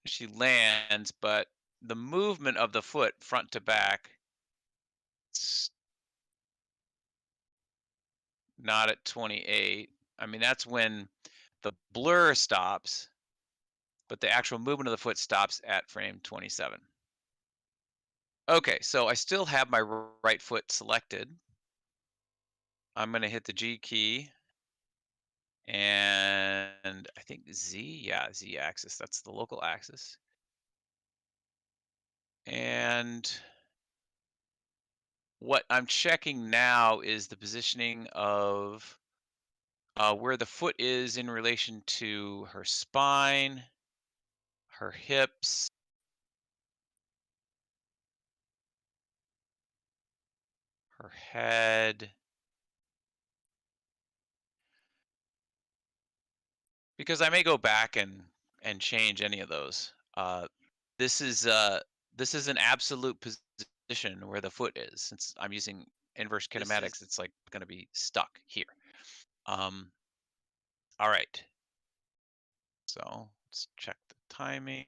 she lands, but the movement of the foot front to back, it's not at 28. I mean, that's when the blur stops, but the actual movement of the foot stops at frame 27. Okay, so I still have my right foot selected. I'm going to hit the G key and I think Z, yeah, Z axis, that's the local axis. And what I'm checking now is the positioning of where the foot is in relation to her spine, her hips, her head. Because I may go back and change any of those. This is an absolute position where the foot is. Since I'm using inverse kinematics, it's like going to be stuck here. All right. So let's check the timing.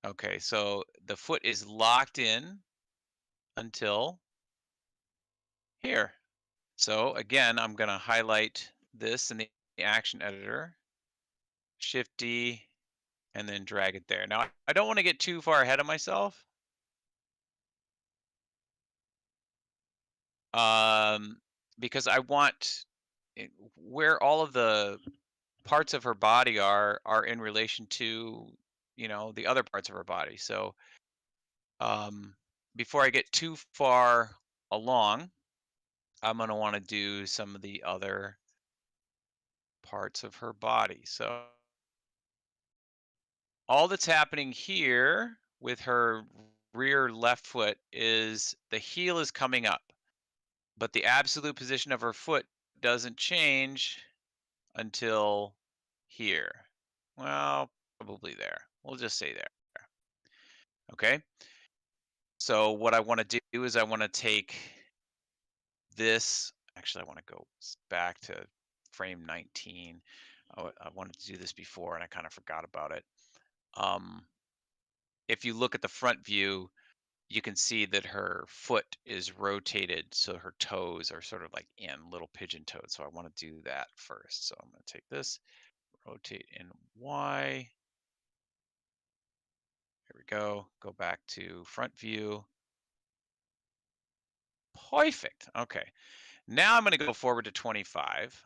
Okay, so the foot is locked in until here. So again, I'm going to highlight this in the action editor, Shift D, and then drag it there. Now, I don't want to get too far ahead of myself. Because I want where all of the parts of her body are in relation to, you know, the other parts of her body. So before I get too far along, I'm going to want to do some of the other parts of her body. So all that's happening here with her rear left foot is the heel is coming up, but the absolute position of her foot doesn't change until here. Well, probably there. We'll just say there. Okay. So what I want to do is I want to take this. Actually, I want to go back to frame 19. I wanted to do this before and I kind of forgot about it. If you look at the front view, you can see that her foot is rotated, so her toes are sort of like in little pigeon toes. So I want to do that first. So I'm going to take this, rotate in Y. Here we go. Go back to front view. Perfect. Okay. Now I'm going to go forward to 25.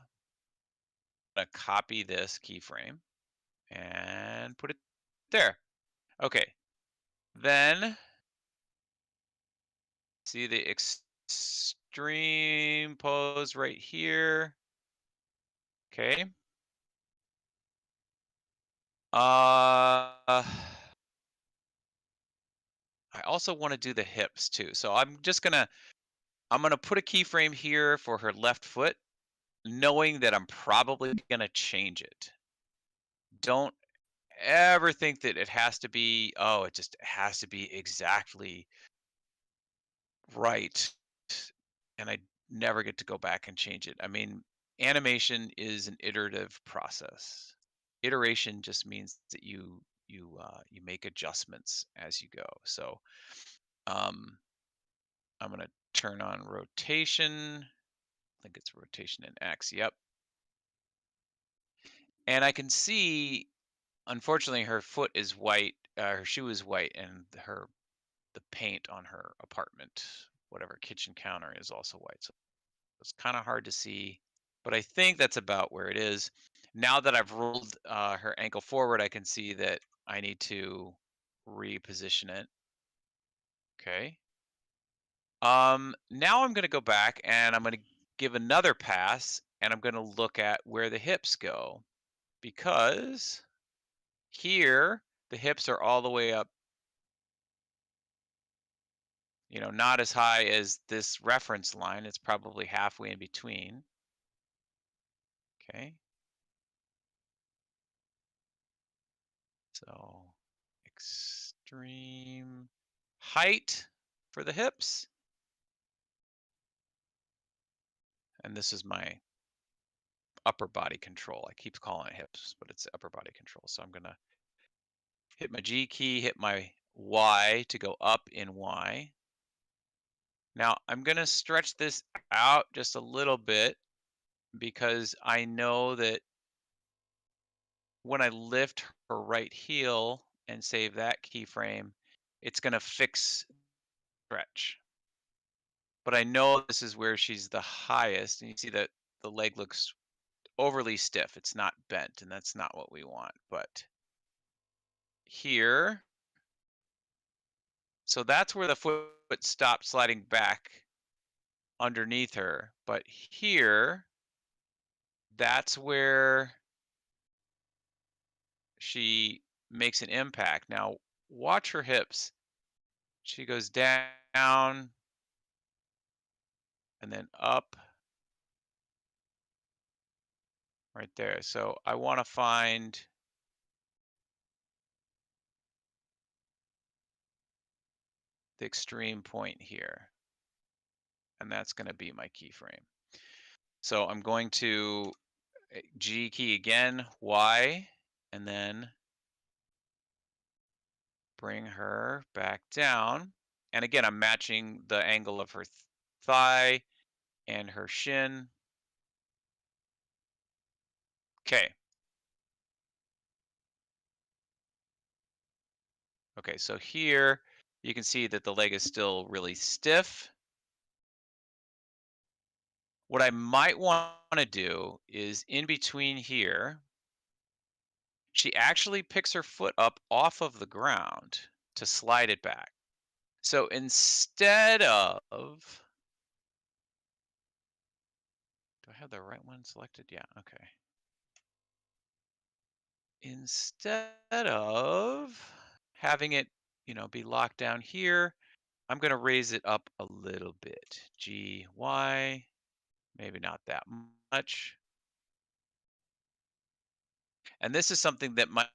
I'm going to copy this keyframe and put it there. Okay. Then see the extreme pose right here. Okay. I also want to do the hips too. So I'm gonna put a keyframe here for her left foot, knowing that I'm probably gonna change it. Don't ever think that it has to be, oh, it just has to be exactly right. And I never get to go back and change it. I mean, animation is an iterative process. Iteration just means that you make adjustments as you go. So I'm going to turn on rotation. I think it's rotation in X. Yep. And I can see, unfortunately, her foot is white. Her shoe is white, and the paint on her apartment, whatever kitchen counter, is also white. So it's kind of hard to see, but I think that's about where it is. Now that I've rolled her ankle forward, I can see that I need to reposition it. Okay. Now I'm going to go back and I'm going to give another pass and I'm going to look at where the hips go, because here the hips are all the way up, you know, not as high as this reference line. It's probably halfway in between. Okay. So extreme height for the hips. And this is my upper body control. I keep calling it hips, but it's upper body control. So I'm going to hit my G key, hit my Y to go up in Y. Now I'm going to stretch this out just a little bit because I know that when I lift her right heel and save that keyframe, it's going to fix stretch. But I know this is where she's the highest, and you see that the leg looks overly stiff. It's not bent, and that's not what we want. But here, so that's where the foot stopped sliding back underneath her. But here, that's where she makes an impact. Now, watch her hips. She goes down and then up right there. So I want to find the extreme point here, and that's going to be my keyframe. So I'm going to G key again, Y, and then bring her back down. And again, I'm matching the angle of her thigh and her shin. Okay. Okay, so here you can see that the leg is still really stiff. What I might want to do is in between here, she actually picks her foot up off of the ground to slide it back. So instead of, do I have the right one selected? Yeah, okay. Instead of having it, be locked down here, I'm going to raise it up a little bit. G, Y, maybe not that much. And this is something that might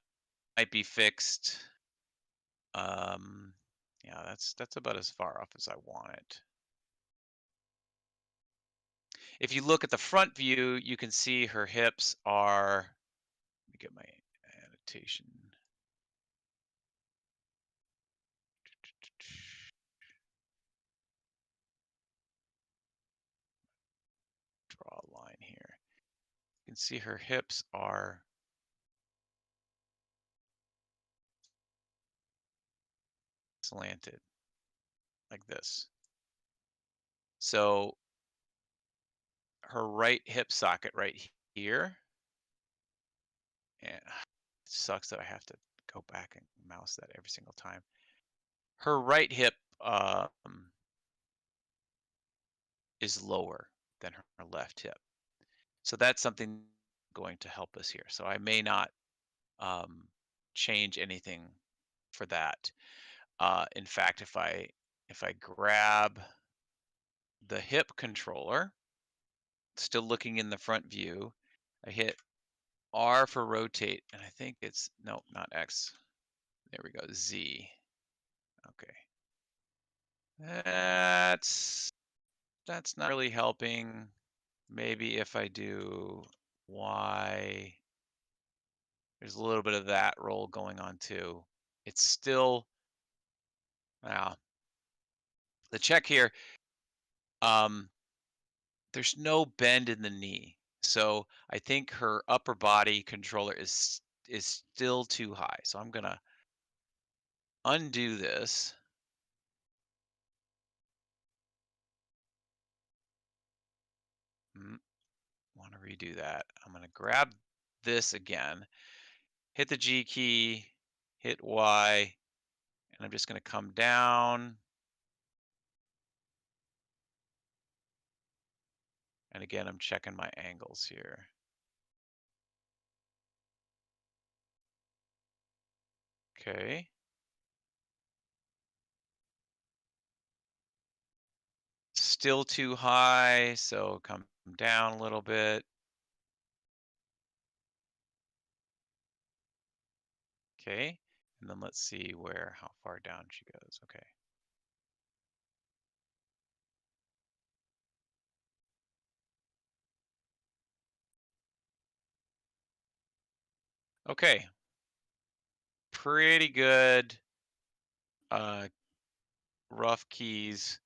be fixed. Yeah, that's about as far off as I want it. If you look at the front view, you can see her hips are, let me get my annotation. Draw a line here. You can see her hips are slanted like this. So her right hip socket right here, and it sucks that I have to go back and mouse that every single time. Her right hip is lower than her left hip. So that's something going to help us here. So I may not change anything for that. In fact, if I grab the hip controller, still looking in the front view, I hit R for rotate, and I think it's, no, not X. There we go, Z. Okay. That's not really helping. Maybe if I do Y, there's a little bit of that roll going on too. It's still, the check here, there's no bend in the knee. So I think her upper body controller is still too high. So I'm gonna undo this. Want to redo that. I'm gonna grab this again, hit the G key, hit Y, and I'm just gonna come down. And again, I'm checking my angles here. Okay. Still too high, so come down a little bit. Okay, and then let's see how far down she goes. Okay. Okay. Pretty good. Rough keys.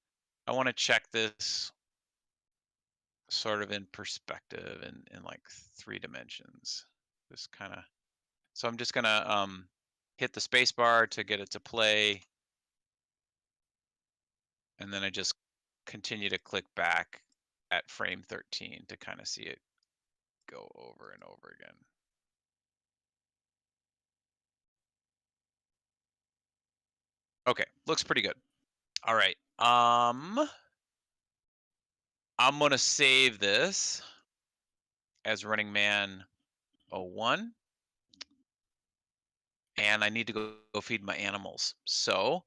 I want to check this sort of in perspective in like 3 dimensions. Just kind of, so I'm just gonna hit the space bar to get it to play. And then I just continue to click back at frame 13 to kind of see it go over and over again. Okay, looks pretty good. All right. I'm gonna save this as Running Man 01. And I need to go feed my animals. So,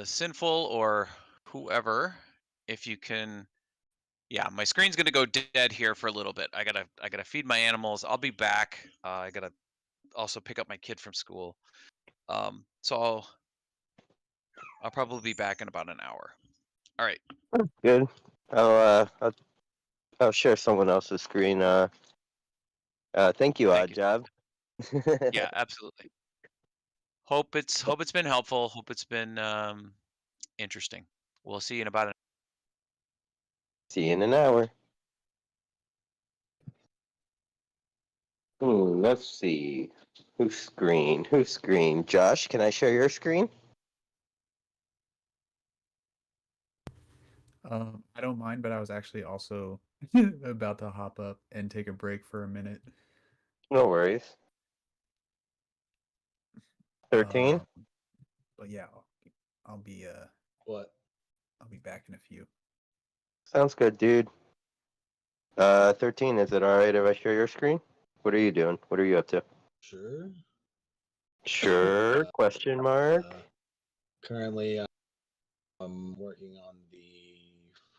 Sinful or whoever, if you can, yeah, my screen's gonna go dead here for a little bit. I gotta feed my animals. I'll be back. I gotta also pick up my kid from school. So I'll probably be back in about an hour. All right. Good. I'll share someone else's screen. Thank you, Thank you. Oddjob. Yeah, absolutely. Hope it's been helpful. Hope it's been interesting. We'll see you in about an See you in an hour. Let's see. Whose screen? Whose screen? Josh, can I share your screen? I don't mind, but I was actually also about to hop up and take a break for a minute. No worries. 13? But yeah, I'll be What? I'll be back in a few. Sounds good, dude. 13, is it alright if I share your screen? What are you doing? What are you up to? Sure. Sure? Question mark? Currently, I'm working on the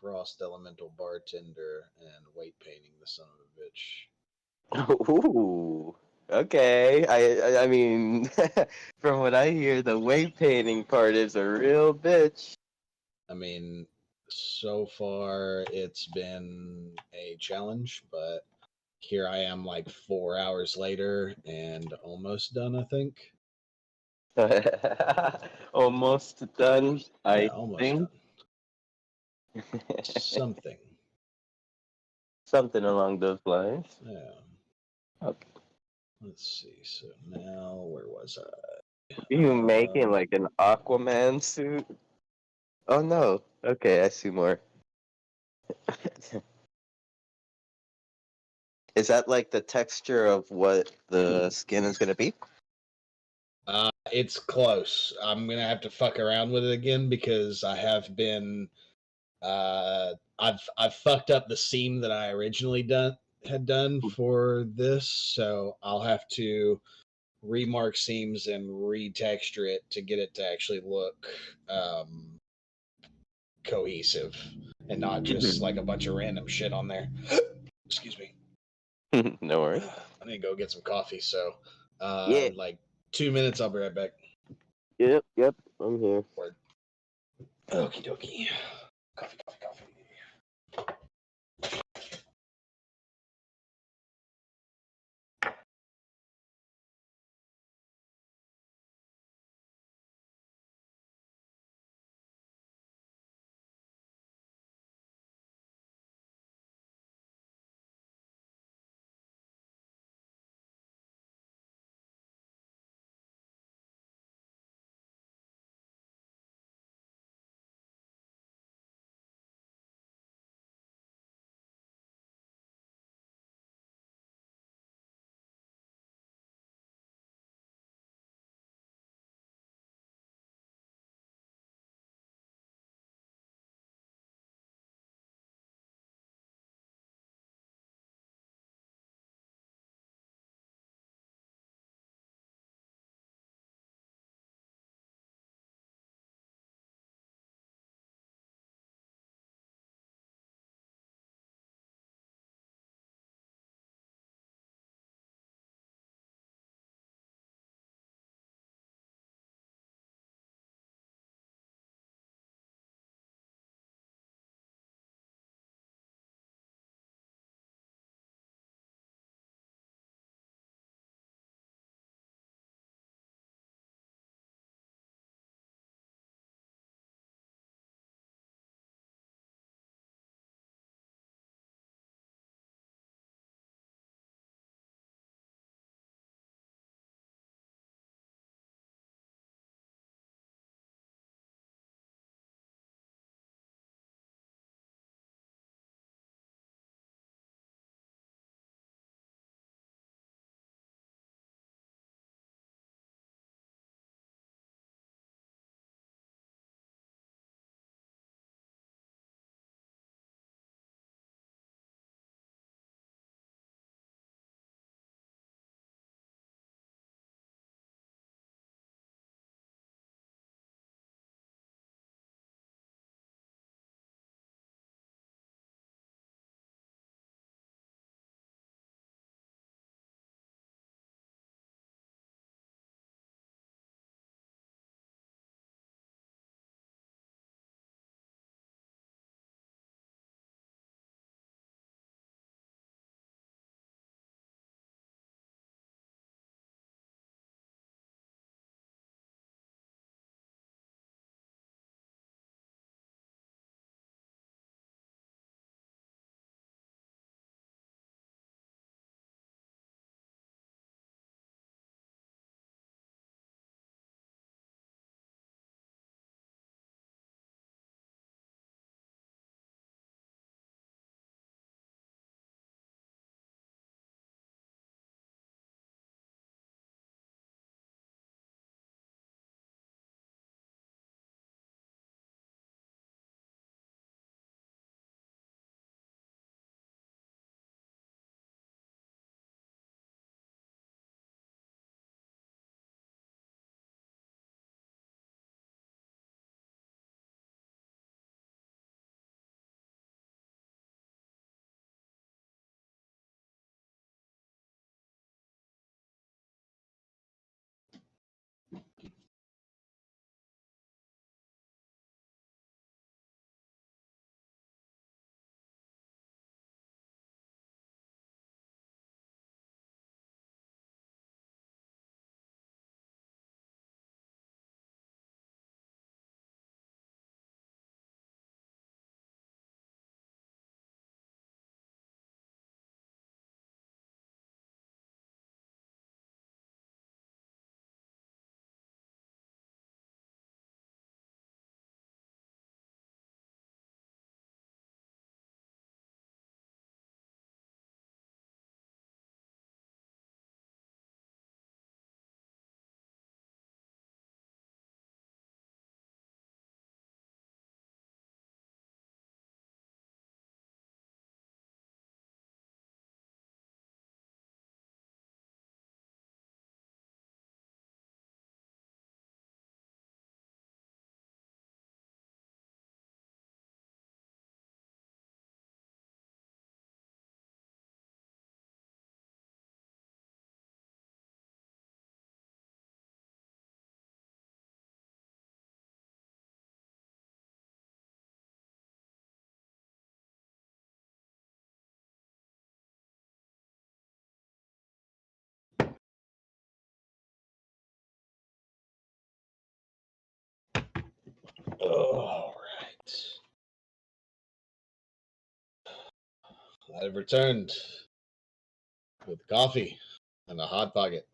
Frost Elemental Bartender and weight painting the son of a bitch. Ooh. Okay. I mean, from what I hear, the weight painting part is a real bitch. I mean, so far it's been a challenge, but here I am like 4 hours later and almost done, I think. Almost done, Yeah, I almost think. done. Something. Something along those lines. Yeah. Okay. Let's see. So now, where was I? You making like an Aquaman suit? Oh no. Okay, I see more. Is that like the texture of what the skin is gonna be? It's close. I'm gonna have to fuck around with it again because I have been. I've fucked up the seam that I originally had done for this, so I'll have to remark seams and retexture it to get it to actually look cohesive and not just like a bunch of random shit on there. Excuse me. No worries. I need to go get some coffee. So, Yeah. in like 2 minutes, I'll be right back. Yep, I'm here. Word. Okie dokie. Coffee, coffee, coffee. All right. I've returned with coffee and a hot pocket.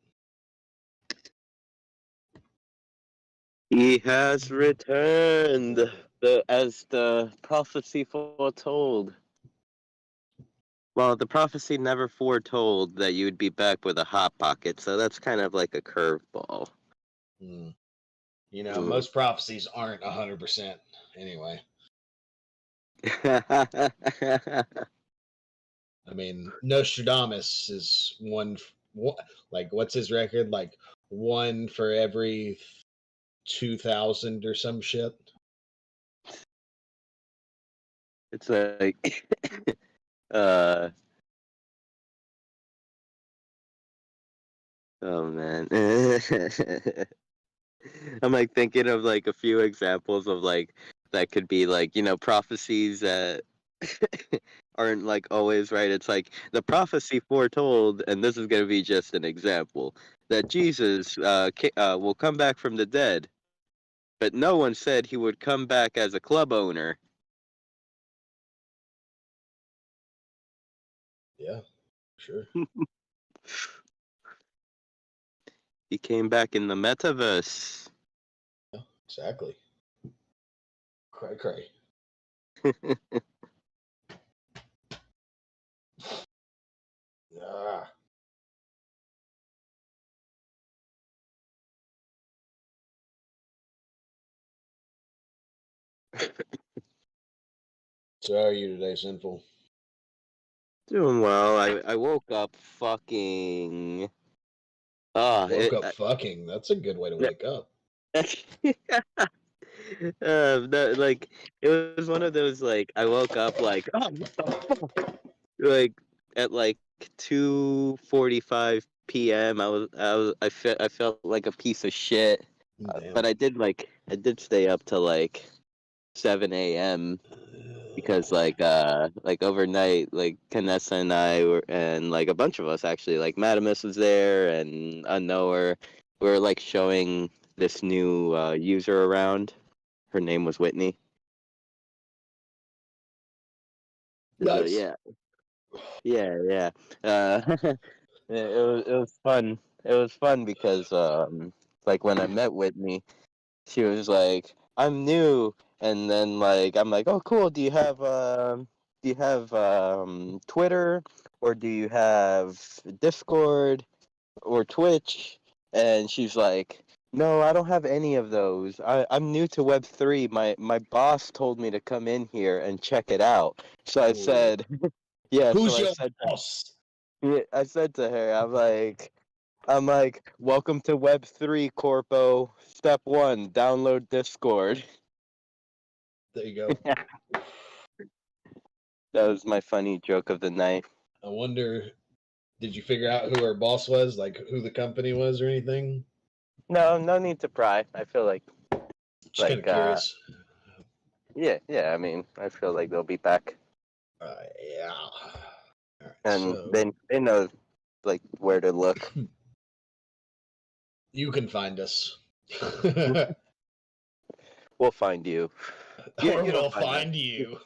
He has returned, as the prophecy foretold. Well, the prophecy never foretold that you would be back with a hot pocket, so that's kind of like a curveball. Hmm. You know, most prophecies aren't 100% anyway. I mean, Nostradamus is like, what's his record? Like, one for every 2,000 or some shit. It's like, uh, oh man. I'm like thinking of like a few examples of like that could be like, prophecies that aren't like always right. It's like the prophecy foretold, and this is going to be just an example, that Jesus will come back from the dead, but no one said he would come back as a club owner. Yeah, sure. He came back in the metaverse. Yeah, exactly. Cray. Ah. So how are you today, Sinful? Doing well. I woke up fucking. Ah, Woke up fucking. That's a good way to wake up. like it was one of those like I woke up like, oh, what the fuck? Like at like 2:45 p.m. I felt like a piece of shit. Damn. But I did stay up till like 7 a.m. because like overnight, like Kanessa and I were, and like a bunch of us actually, like Madamus was there and Unknower, we were like showing this new user around. Her name was Whitney. So, Nice. yeah. It was fun. It was fun because like when I met Whitney, she was like, "I'm new," and then like I'm like, "Oh, cool. Do you have Twitter, or do you have Discord or Twitch?" And she's like, "No, I don't have any of those. I'm new to Web3. My boss told me to come in here and check it out." So I Ooh. said, "Yeah." Who's So your boss? I said to her, I'm like, welcome to Web3, Corpo. Step 1, download Discord. There you go. That was my funny joke of the night. I wonder, did you figure out who her boss was? Like, who the company was or anything? No need to pry. I feel like, Just kind of curious. yeah. I mean, I feel like they'll be back, Yeah. All right, and so they know like where to look. you can find us. We'll find you. Or You we'll don't find us. find you.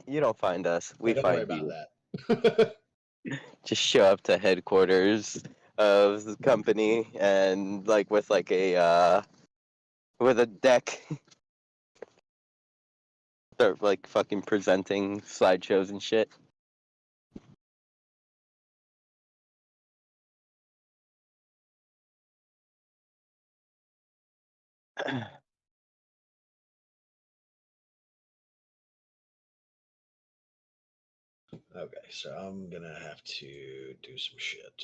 You don't find us. We Don't worry find about you. that. Just show up to headquarters of the company and like with like a with a deck. Start like fucking presenting slideshows and shit. Okay, so I'm gonna have to do some shit.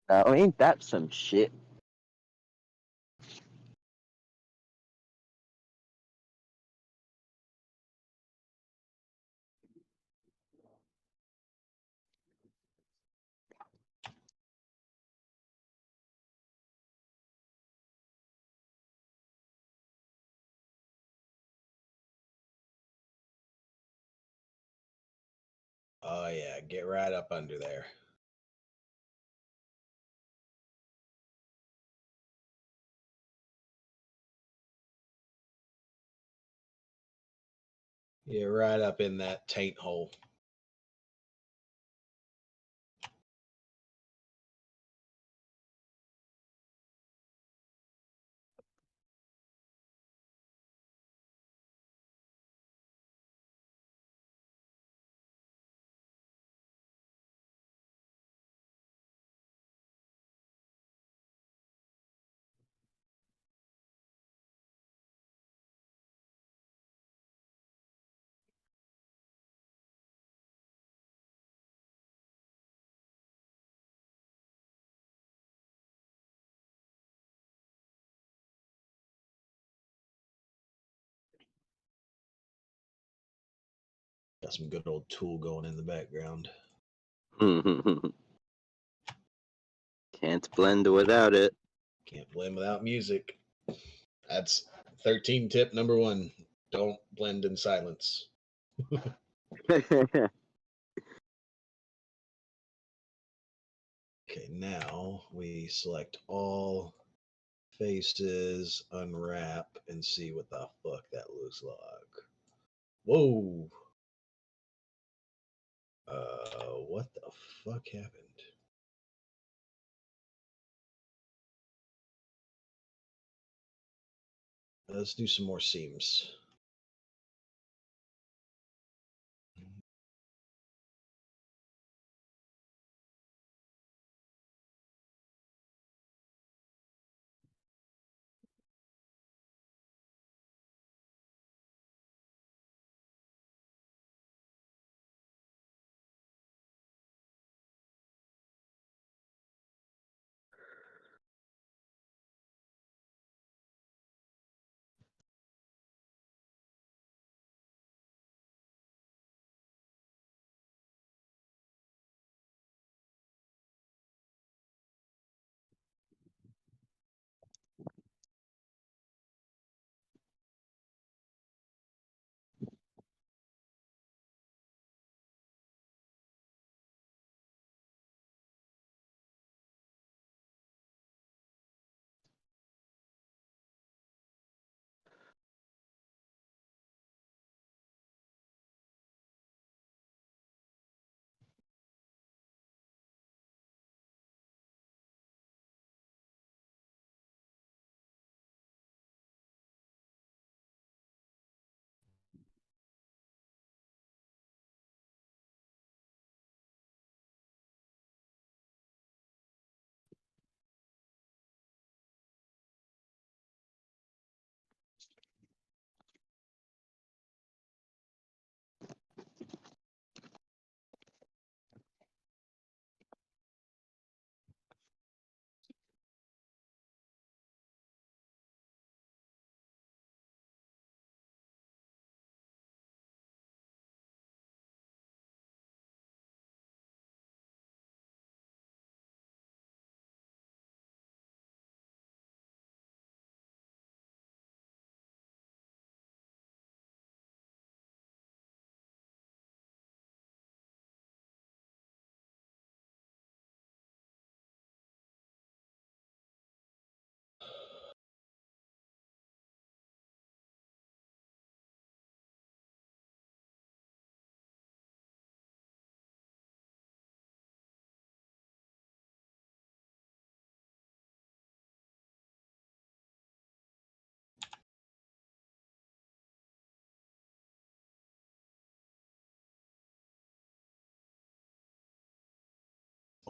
Now, ain't that some shit? Oh yeah, get right up under there. Yeah, right up in that taint hole. Got some good old Tool going in the background. Can't blend without it. Can't blend without music. That's 13 tip number 1. Don't blend in silence. Okay, now we select all faces, unwrap, and see what the fuck that looks like. Whoa. What the fuck happened? Let's do some more seams.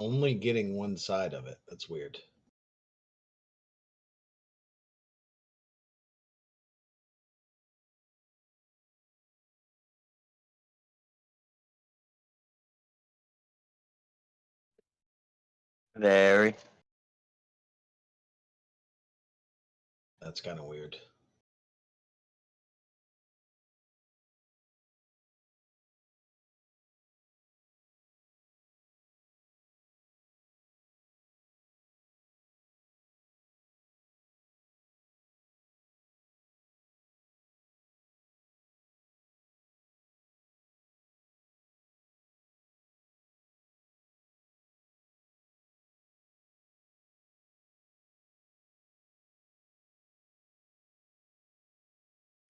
Only getting one side of it. That's weird. Very. That's kind of weird.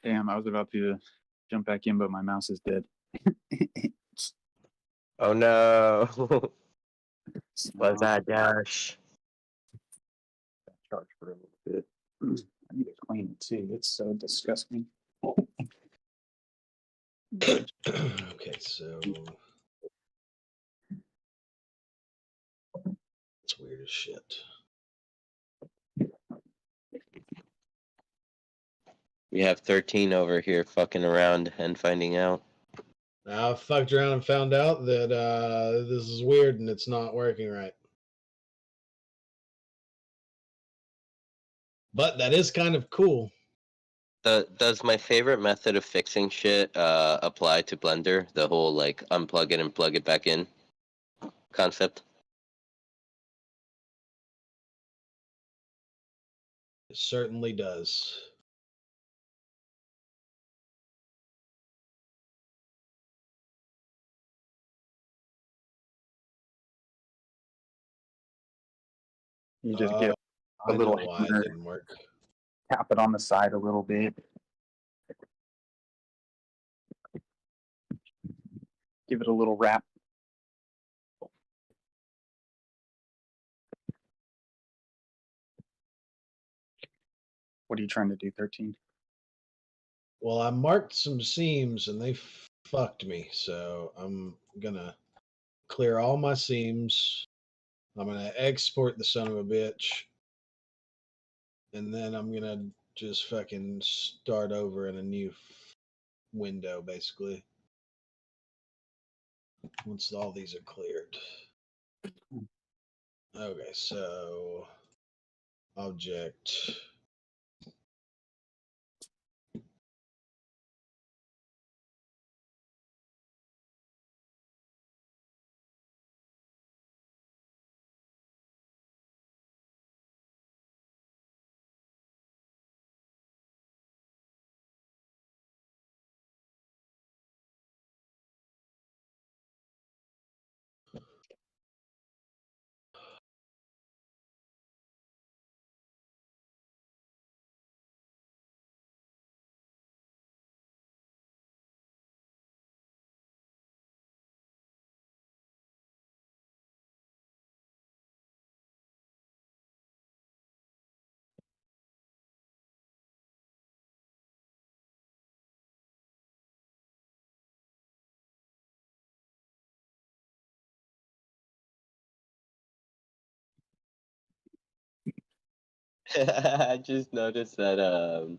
Damn, I was about to jump back in, but my mouse is dead. Oh no. So, What's that, Josh? charge for a little bit. I need to clean it too. It's so disgusting. Okay, so it's weird as shit. We have 13 over here fucking around and finding out. Now I fucked around and found out that this is weird and it's not working right. But that is kind of cool. Does my favorite method of fixing shit apply to Blender? The whole like unplug it and plug it back in concept? It certainly does. You just get a I know little why it hammer, didn't work. tap it on the side a little bit. Give it a little wrap. What are you trying to do, 13? Well, I marked some seams and they fucked me, so I'm gonna clear all my seams. I'm gonna export the son of a bitch, and then I'm gonna just fucking start over in a new window, basically. Once all these are cleared. Okay, so object. I just noticed that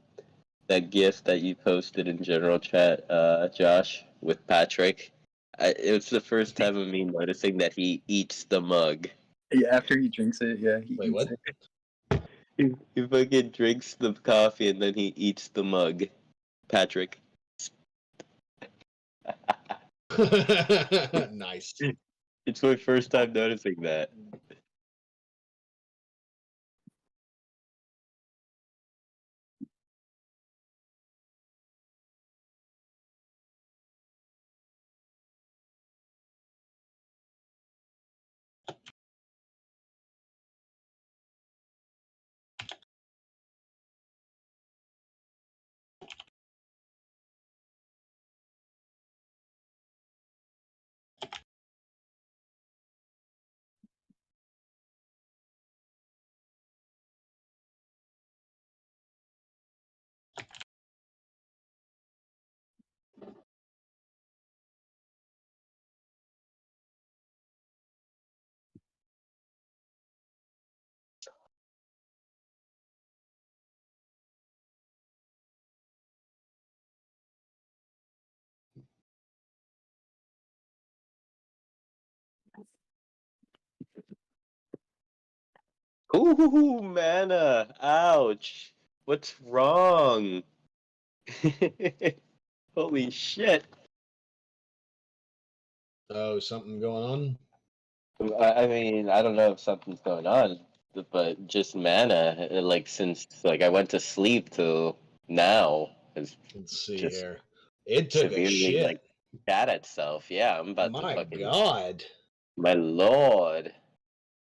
GIF that you posted in general chat, Josh, with Patrick. It was the first time of me noticing that he eats the mug. Yeah, after he drinks it, yeah, he Wait, eats what? it. He fucking drinks the coffee and then he eats the mug. Patrick. Nice. It's my first time noticing that. Ooh, mana! Ouch! What's wrong? Holy shit! Oh, something going on? I mean, I don't know if something's going on, but just mana, like since like I went to sleep till now, has Let's see just here. It took a severely shit. like shat itself. Yeah, I'm about to My fucking. God. My lord,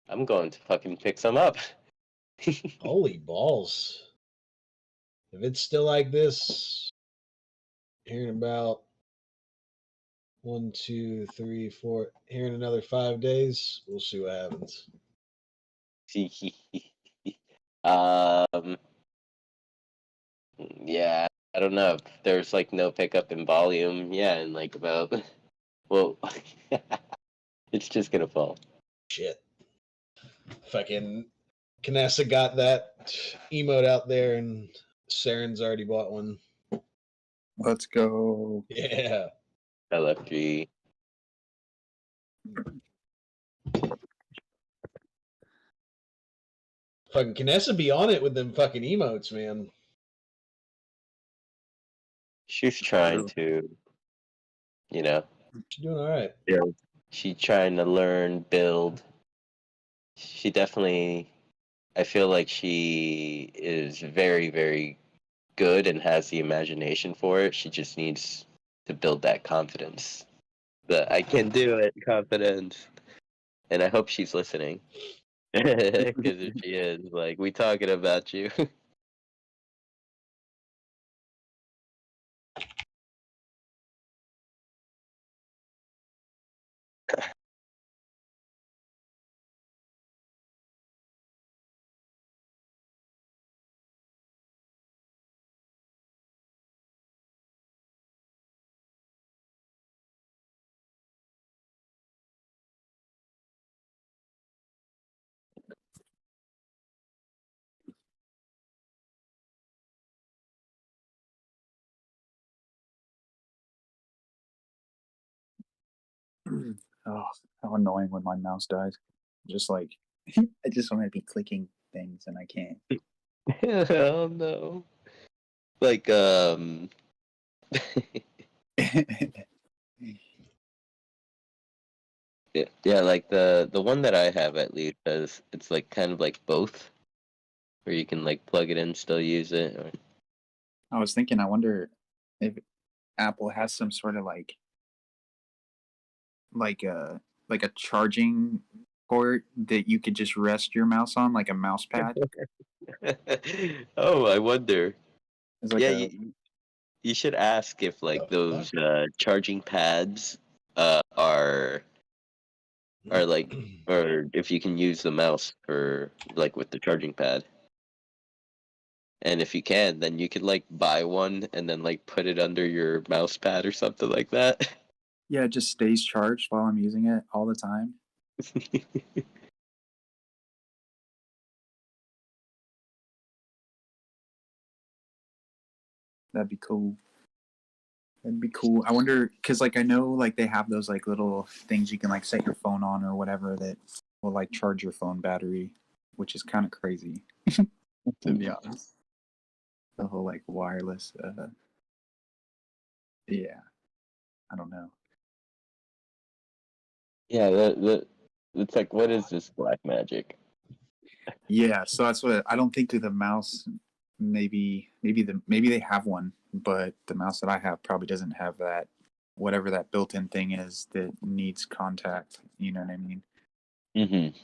I'm going to fucking pick some up. Holy balls. If it's still like this, Here in about 1, 2, 3, 4. Here in another 5 days, we'll see what happens. um, yeah, I don't know. If there's like no pickup in volume, yeah, and like about, well, it's just gonna fall. Shit. Fucking Kanessa got that emote out there, and Saren's already bought one. Let's go. Yeah. LFG. Fucking Kanessa be on it with them fucking emotes, man. She's trying to, you know, She's doing all right. build. She's trying to learn, build. She definitely, I feel like she is very, very good and has the imagination for it. She just needs to build that confidence. The I can do it confidence. And I hope she's listening. Because if she is, like, we talking about you. Oh, how annoying when my mouse dies. Just like I just want to be clicking things and I can't. Oh no. Like, yeah, like the one that I have at least is it's like kind of like both, where you can like plug it in, still use it. Or... I was thinking, I wonder if Apple has some sort of like a charging port that you could just rest your mouse on, like a mouse pad. Oh, I wonder. It's like Yeah, a you should ask if like those charging pads are like, or if you can use the mouse for like with the charging pad. And if you can, then you could like buy one and then like put it under your mouse pad or something like that. yeah, it just stays charged while I'm using it all the time. That'd be cool. That'd be cool. I wonder, because like I know like they have those like little things you can like set your phone on or whatever that will like charge your phone battery, which is kind of crazy to be honest. The whole like wireless, yeah, I don't know. Yeah, it's like, what is this black magic? Yeah, so that's what I don't think the mouse. Maybe they have one, but the mouse that I have probably doesn't have that. Whatever that built-in thing is that needs contact. You know what I mean? Mm-hmm.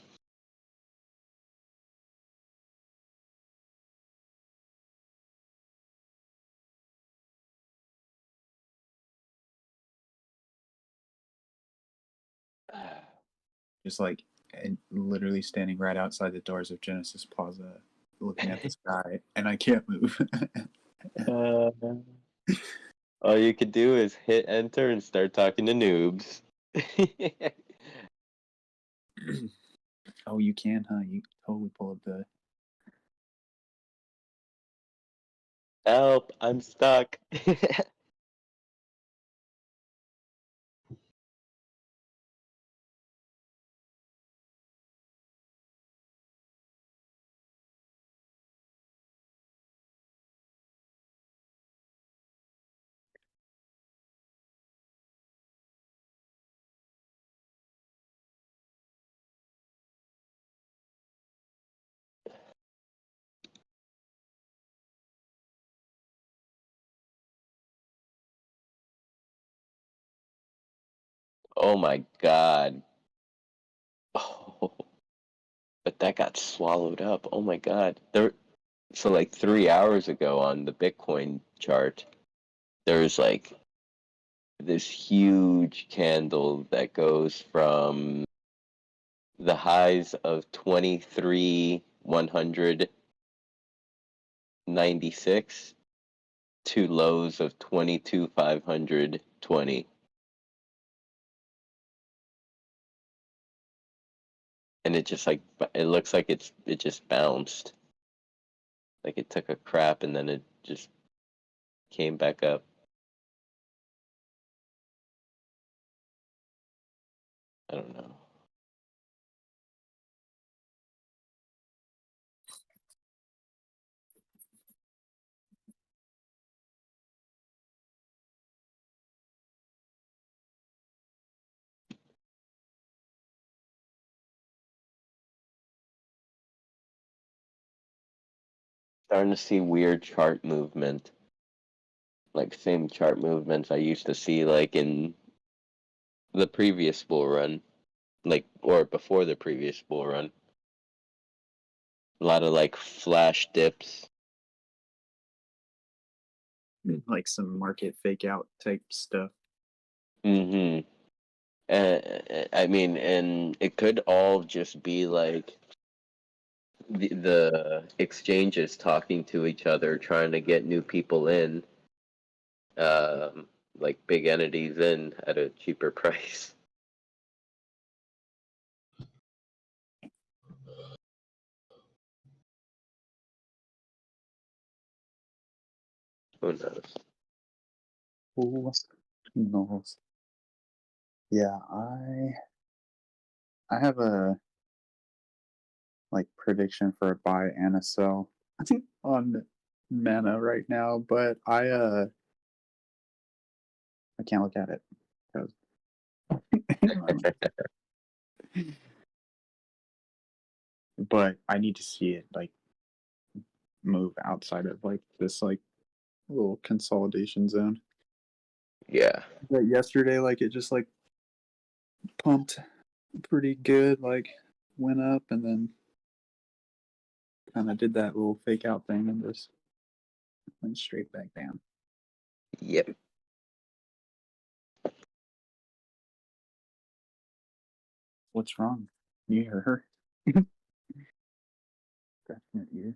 Just like and literally standing right outside the doors of Genesis Plaza, looking at the sky, and I can't move. All you could do is hit enter and start talking to noobs. Oh, you can, huh? You totally pull up the. Help, I'm stuck. Oh my god. Oh, but that got swallowed up. Oh my god. So like 3 hours ago on the Bitcoin chart, there's like this huge candle that goes from the highs of 23,196 to lows of 22,520. And it just like it looks like it just bounced. Like it took a crap and then it just came back up. I don't know. Starting to see weird chart movement. Like same chart movements I used to see like in the previous bull run. Like or before the previous bull run. A lot of like flash dips. Like some market fake out type stuff. Mm-hmm. I mean, and it could all just be like the exchanges talking to each other, trying to get new people in, like big entities in at a cheaper price. Who knows? Who knows? Yeah, I have a like prediction for a buy and a sell on mana right now, but I can't look at it because but I need to see it like move outside of like this like little consolidation zone. Yeah. But yesterday, like it just like pumped pretty good, like went up and then kind of did that little fake out thing and just went straight back down. Yep. What's wrong? You hear her? Scratching your ear.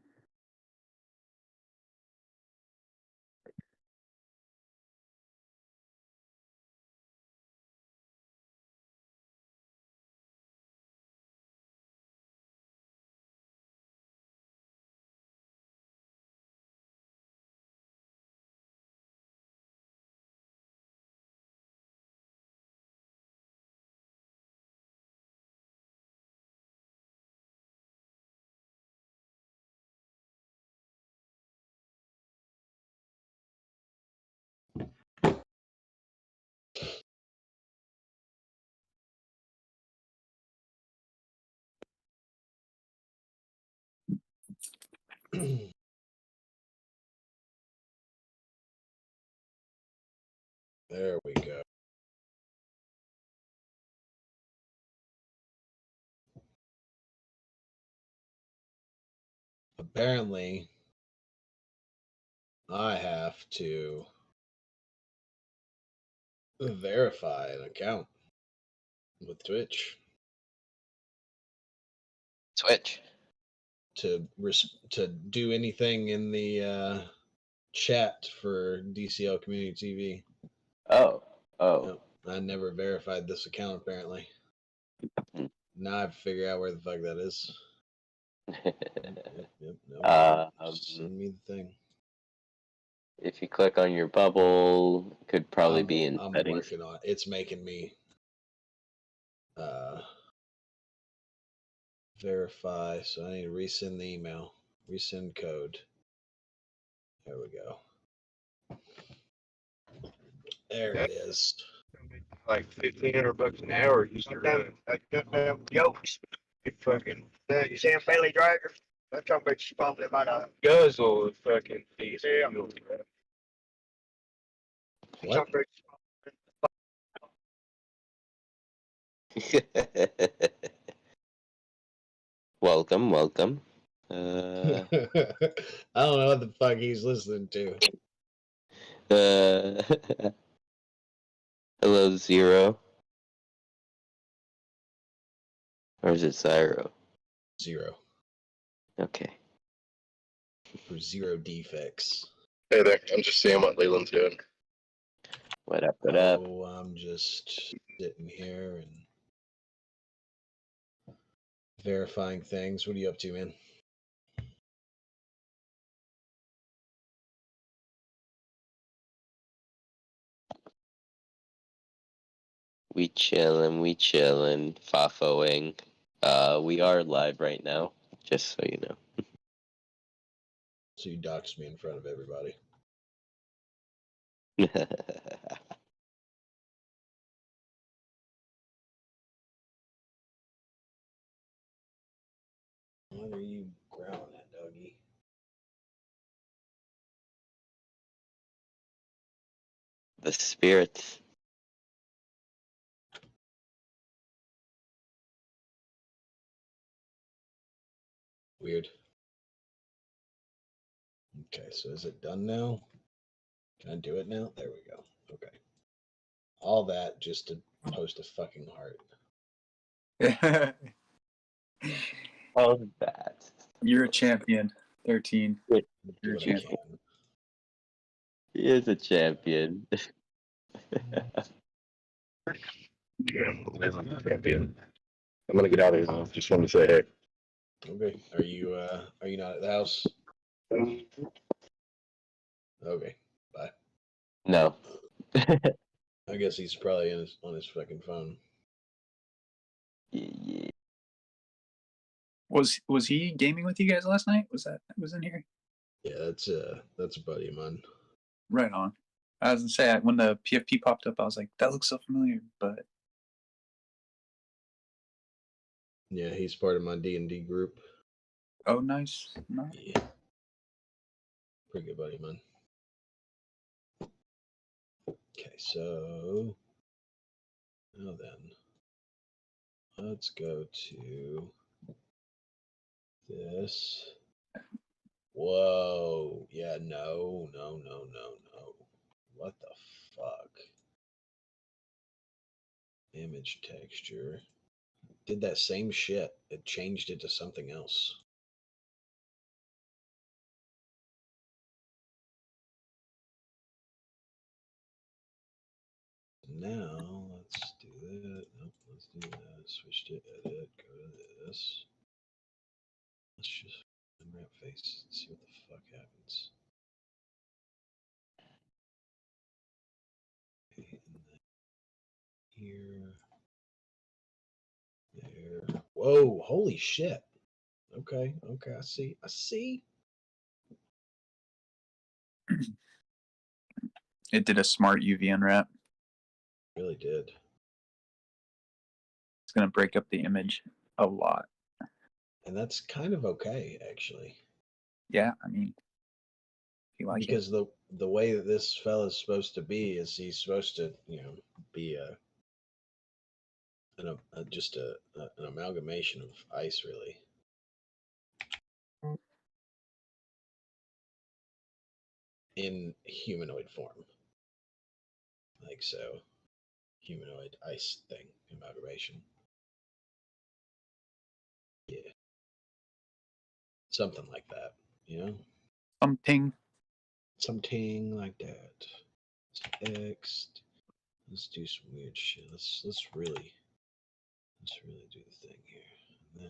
There we go. Apparently, I have to verify an account with Twitch Switch. to do anything in the chat for DCL Community TV. Oh. Nope, I never verified this account apparently. Now I have to figure out where the fuck that is. Yep, no, send me the thing. If you click on your bubble, it could probably be in I'm settings. working on it. It's making me verify, so I need to resend the email, resend code. There we go. There it is. Like $1,500 an hour. Used to run. Like goddamn yokes. You fucking. You see him belly dragger? That some bitch probably about a guzzle of fucking fees. Yeah. What? Welcome. I don't know what the fuck he's listening to. Uh, hello, Zero. Or is it Zyro? 0 Okay. for 0 defects. Hey there, I'm just seeing what Leland's doing. What up, what up? Oh, I'm just sitting here and verifying things. What are you up to, man? We chillin', fafoing. We are live right now, just so you know. So you doxed me in front of everybody. What are you growling at, doggy? The spirits. Weird. Okay, so is it done now? Can I do it now? There we go. Okay. All that just to post a fucking heart. All that. You're a champion. 13. Do You're a what I champion. can. He is a champion. Yeah, Leland's champion. I'm gonna get out of here though. Just wanted to say hey. Okay. Are you not at the house? Okay. Bye. No. I guess he's probably on his fucking phone. Yeah. Was he gaming with you guys last night? Was in here? Yeah, that's a buddy of mine. Right on. I was gonna say when the PFP popped up, I was like, that looks so familiar. But Yeah, he's part of my D&D group. oh, nice. No. Yeah. Pretty good buddy of mine. Okay, so now then, let's go to this. Whoa. Yeah, no. What the fuck? Image texture. Did that same shit. It changed it to something else. Now let's do that. Nope, let's do that. Switch to edit. Go to this. Let's just unwrap face and see what the fuck happens. Okay, and then here. There. Whoa, holy shit. Okay, I see. It did a smart UV unwrap. Really did. It's gonna break up the image a lot. And that's kind of okay, actually. Yeah, I mean, if you like Because the way that this fella's supposed to be is he's supposed to, be just an amalgamation of ice, really. In humanoid form. Like so. Humanoid ice thing, amalgamation. Yeah. Something like that, something. Something like that. X. Let's do some weird shit. Let's really do the thing here. And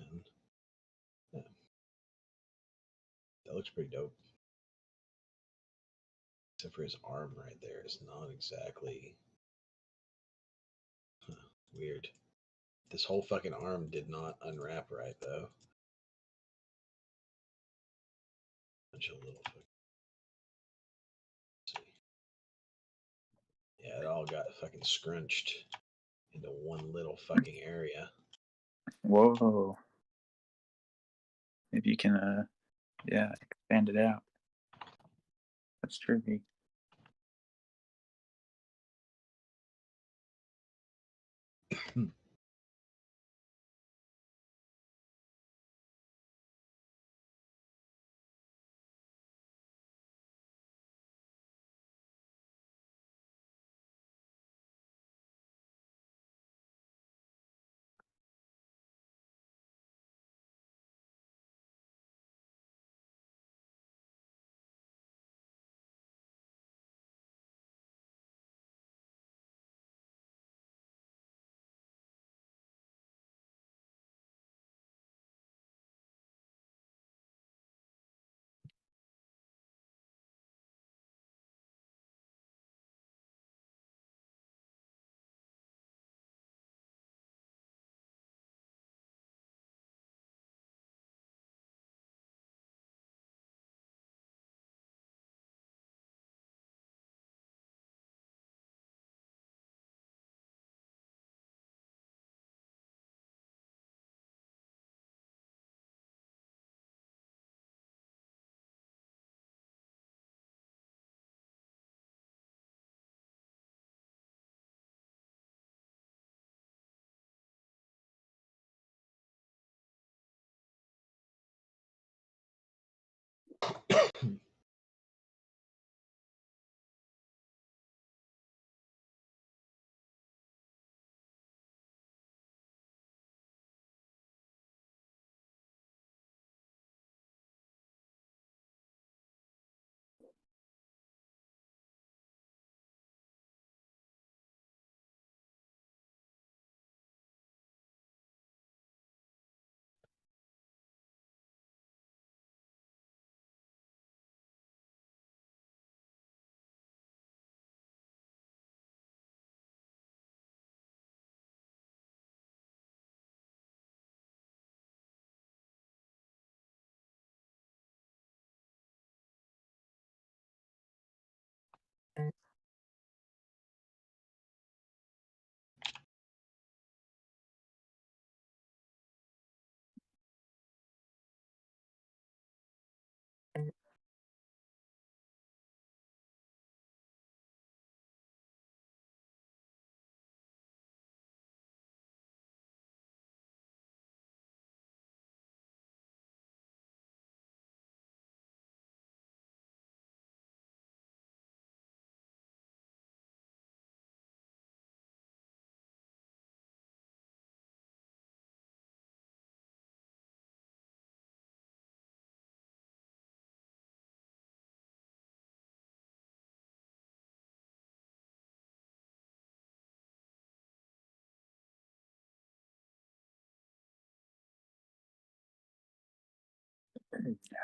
then that looks pretty dope. Except for his arm right there is not exactly weird. This whole fucking arm did not unwrap right though. Bunch of little see. Yeah, it all got fucking scrunched into one little fucking area. Whoa. If you can, expand it out. That's trippy.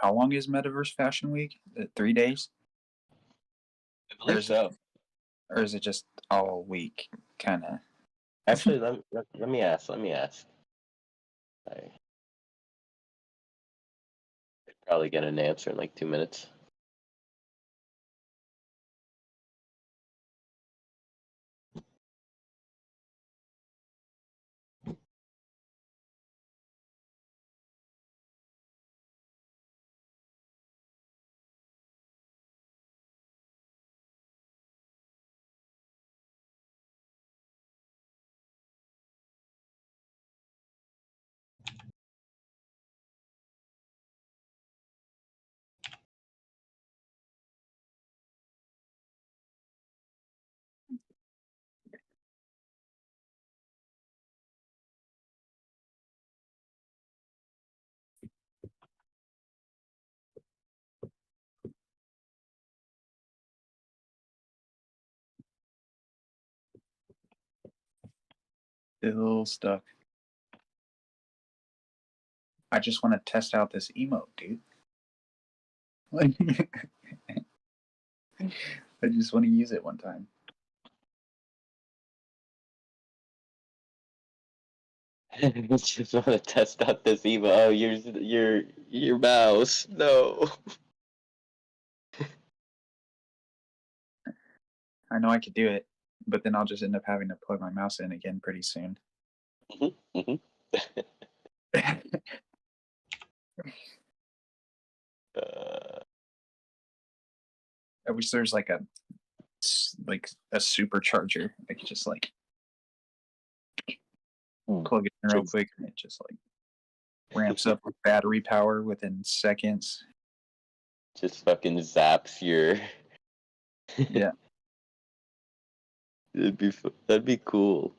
How long is Metaverse Fashion Week? 3 days? I believe so. Or is it just all week, kind of? Actually, let me ask. I could probably get an answer in like 2 minutes. Still stuck. I just want to test out this emote, dude. Like, I just want to use it one time. Just want to test out this Evo. Oh, your mouse. No. I know I could do it, but then I'll just end up having to plug my mouse in again pretty soon. Mm-hmm. I wish there's like a supercharger. I could just like plug it in real quick and it just like ramps up with battery power within seconds. Just fucking zaps your. Yeah. That'd be cool.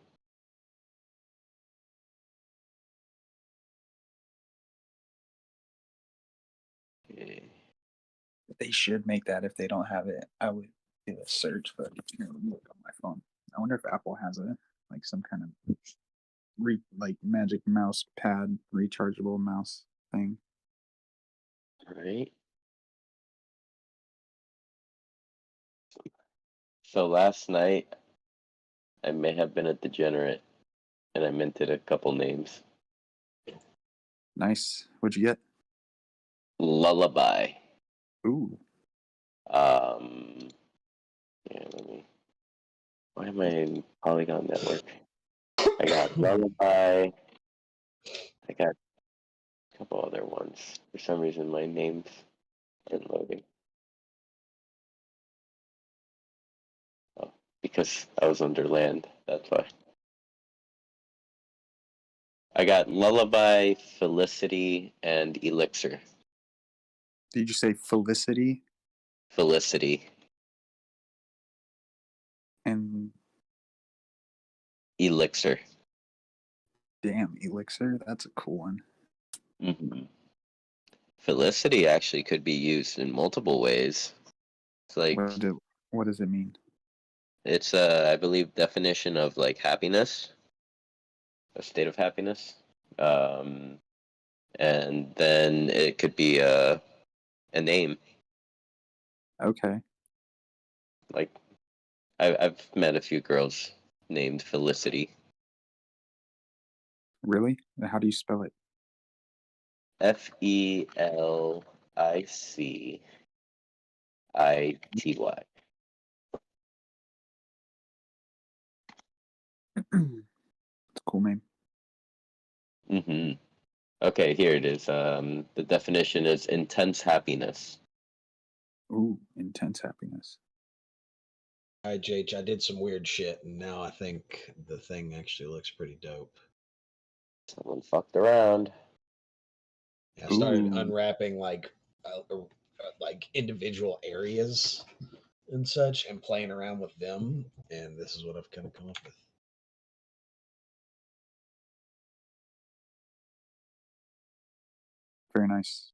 Okay. They should make that. If they don't have it, I would do a search, but here, let me look on my phone. I wonder if Apple has a like some kind of like magic mouse pad rechargeable mouse thing. Right. So last night, I may have been a degenerate, and I minted a couple names. Nice. What'd you get? Lullaby. Ooh. Yeah, let me. Why am I in Polygon Network? I got Lullaby. I got a couple other ones. For some reason, my names aren't loading. Oh, because I was under land. That's why. I got Lullaby, Felicity, and Elixir. Did you say Felicity? Felicity. And Elixir. damn, Elixir? That's a cool one. Mm-hmm. Felicity actually could be used in multiple ways. It's like What does it mean? it's I believe definition of like happiness, a state of happiness. And then it could be a name. Okay. Like I've met a few girls named Felicity. Really? How do you spell it? Felicity. It's a cool name. Mm-hmm. Okay, here it is. The definition is intense happiness. Ooh, intense happiness. All right, JH, I did some weird shit, and now I think the thing actually looks pretty dope. Someone fucked around. I started Ooh. unwrapping like individual areas and such, and playing around with them, and this is what I've kind of come up with. Very nice.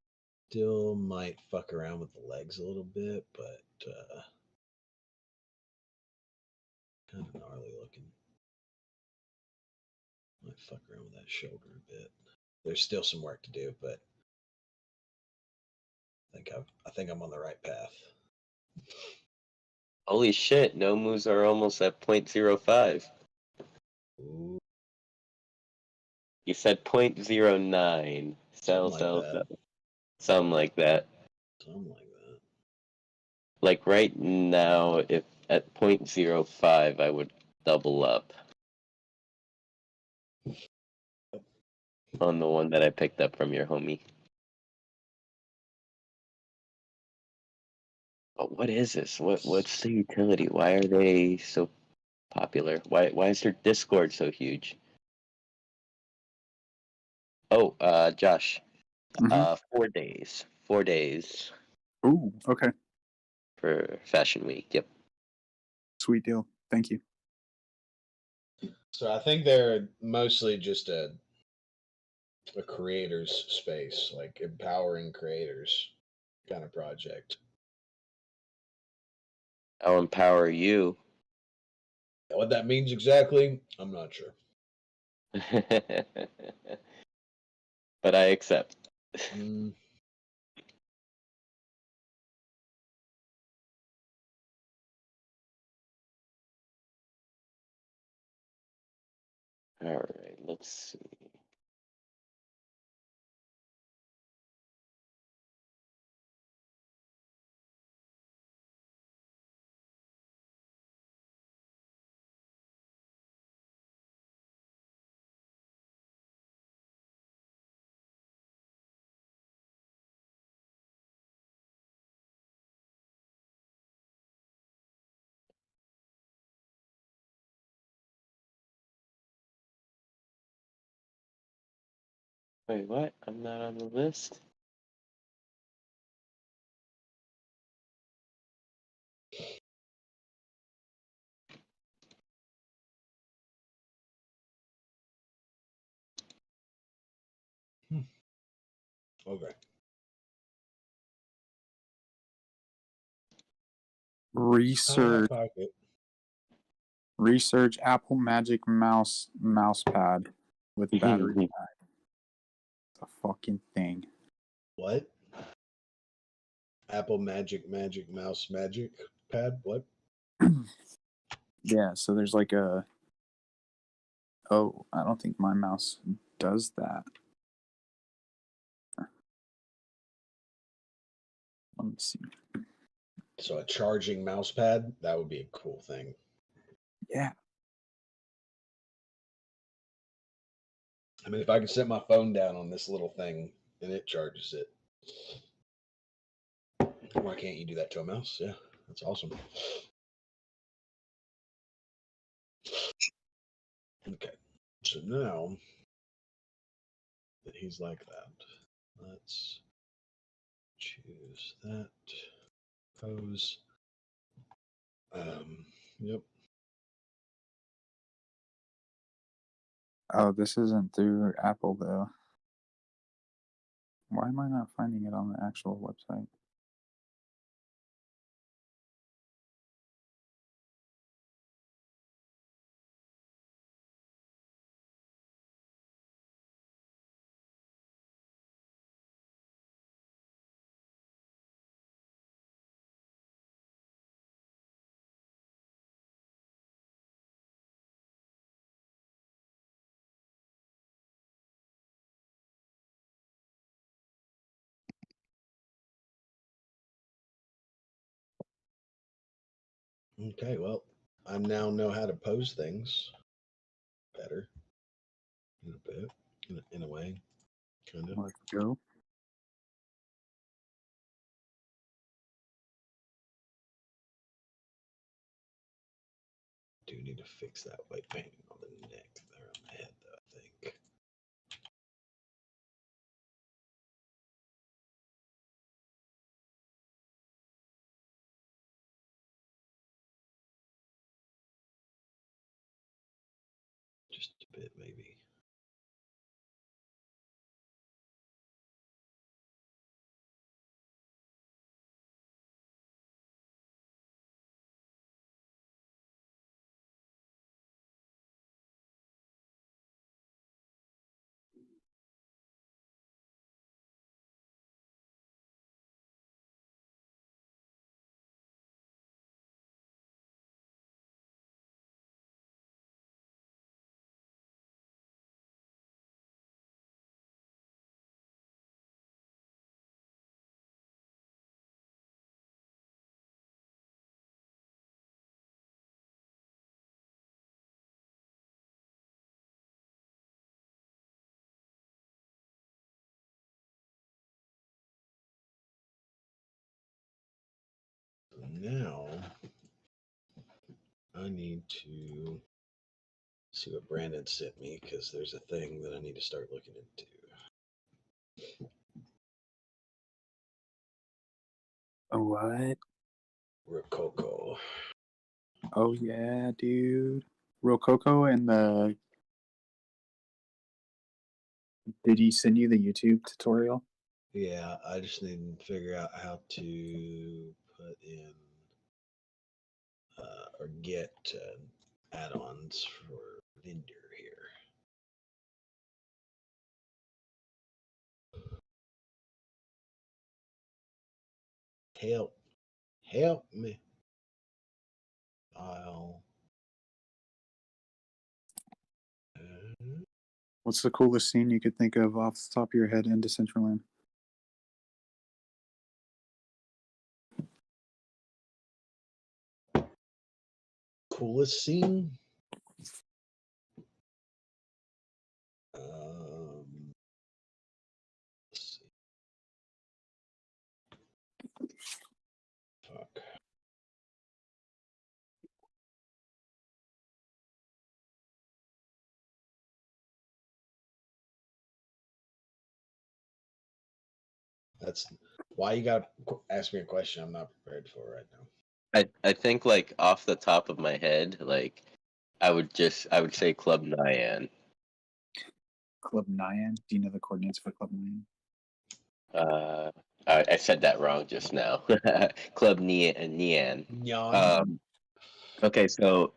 Still might fuck around with the legs a little bit, but kind of gnarly looking. Might fuck around with that shoulder a bit. There's still some work to do, but I think I'm on the right path. Holy shit, no moves are almost at 0.05. Ooh, You said 0.09. something like that. Something like that. Something like that. Like right now, if at 0.05, I would double up on the one that I picked up from your homie. But what is this? What's the utility? Why are they so popular? Why is their Discord so huge? Oh, Josh. Mhm. 4 days. 4 days Ooh, okay. for Fashion Week. Yep. Sweet deal. Thank you. So I think they're mostly just a creators space, like empowering creators kind of project. I'll empower you. What that means exactly, I'm not sure. But I accept. Mm, All right, let's see. Wait, what? I'm not on the list? okay. Research Pocket. Apple Magic Mouse pad with battery pack. It's a fucking thing. What? Apple Magic Mouse Magic Pad? What? Yeah, so there's like a oh, I don't think my mouse does that. Let me see. So a charging mouse pad? That would be a cool thing. Yeah. I mean, if I could set my phone down on this little thing and it charges it, why can't you do that to a mouse? Yeah, that's awesome. Okay, so now that he's like that, let's Choose that. Pose. Yep. Oh, this isn't through Apple though. Why am I not finding it on the actual website? Okay, well, I now know how to pose things better. In a bit. In a way. Kind of. Let's go. Do need to fix that white painting on the neck there on the head, though, I think. Just a bit, maybe. Now I need to see what Brandon sent me because there's a thing that I need to start looking into. Oh, what? Rococo. Oh yeah, dude. Rococo and the. Did he send you the YouTube tutorial? Yeah, I just need to figure out how to put in or get add-ons for vendor here. Help me. I'll. What's the coolest scene you could think of off the top of your head in Decentraland? Coolest scene? Let's see. Fuck. That's why you got to ask me a question I'm not prepared for right now. I think like off the top of my head, like I would say Club Nyan. Club Nyan? Do you know the coordinates for Club Nyan? I said that wrong just now. Club Nyan. Okay, so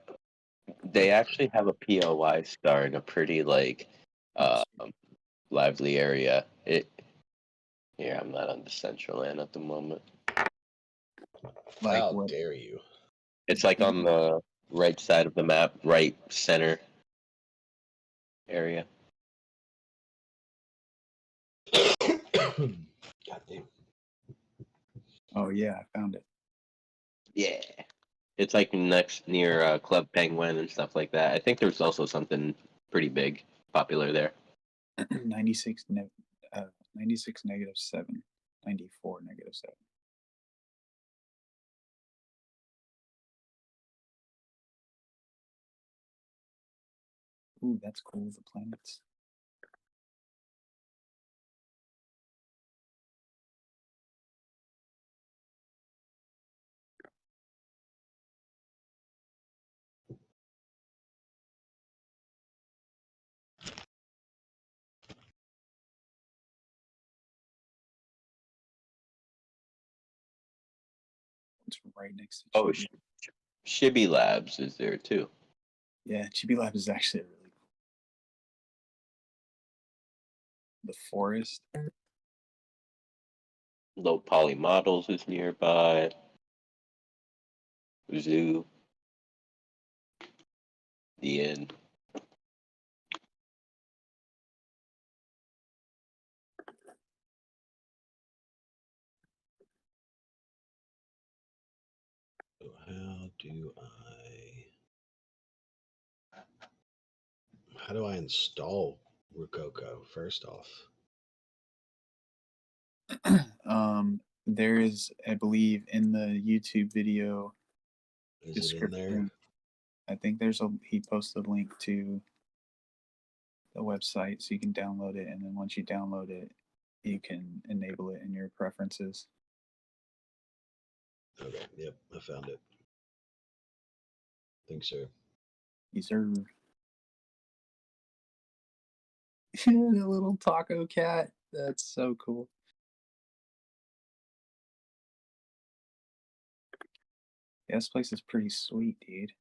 they actually have a POI star in a pretty like lively area. Yeah, I'm not on the central land at the moment. Like How what? dare you? It's like on the right side of the map, right center area. God damn. Oh yeah, I found it. Yeah. It's like next near Club Penguin and stuff like that. I think there's also something pretty big popular there. 96 -7. 94 -7. Ooh, that's cool. The planets. It's right next to Oh, Chibi. Shibby Labs is there too. Yeah, Chibi Lab is actually really cool. The forest. Low Poly Models is nearby. Zoo. The end. How do I install Rococo first off? There is, I believe, in the YouTube video Is it in there? description. I think he posted a link to the website so you can download it, and then once you download it, you can enable it in your preferences. Okay, yep, I found it. Think so. Yes, sir. The little taco cat. That's so cool. Yeah, this place is pretty sweet, dude.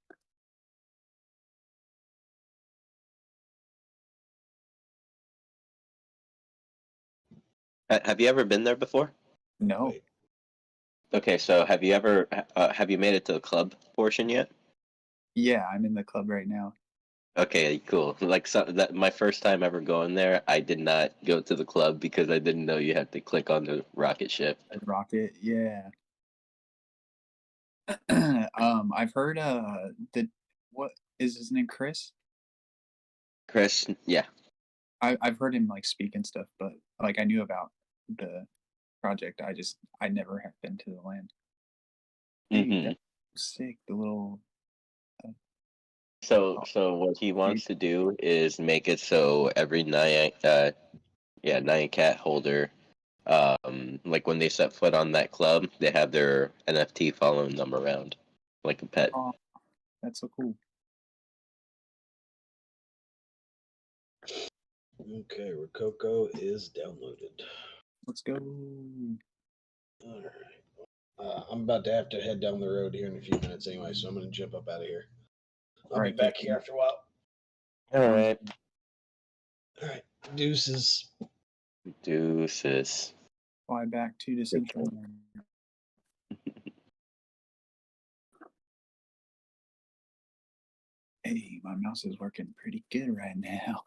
Have you ever been there before? No. Wait, Okay, so have you made it to the club portion yet? Yeah, I'm in the club right now. Okay, cool. Like that my first time ever going there, I did not go to the club because I didn't know you had to click on the rocket ship. Red Rocket, yeah. I've heard what is his name, Chris? Chris, yeah. I've heard him like speak and stuff, but like I knew about the project. I never have been to the land. Dude, Mm-hmm. that's sick. The little So what he wants to do is make it so every Nyan cat holder, like when they set foot on that club, they have their NFT following them around, like a pet. oh, that's so cool. okay, Rococo is downloaded. Let's go. All right. I'm about to have to head down the road here in a few minutes anyway, so I'm going to jump up out of here. I'll All be right, back here after a while. All right. All right. Deuces. Deuces. Fly back to the central. Hey, my mouse is working pretty good right now.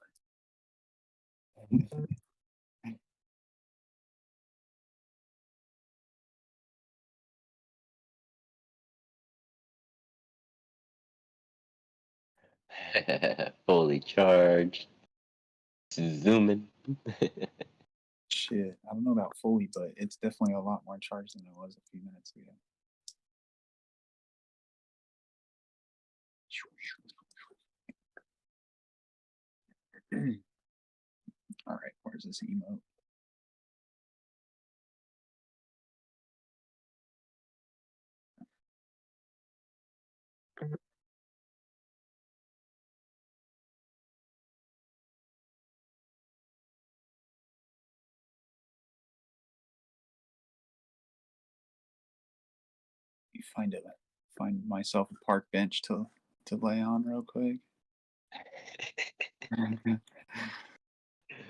Fully charged. Zooming. Shit, I don't know about fully, but it's definitely a lot more charged than it was a few minutes ago. All right, where's this emote? You find myself a park bench to lay on real quick.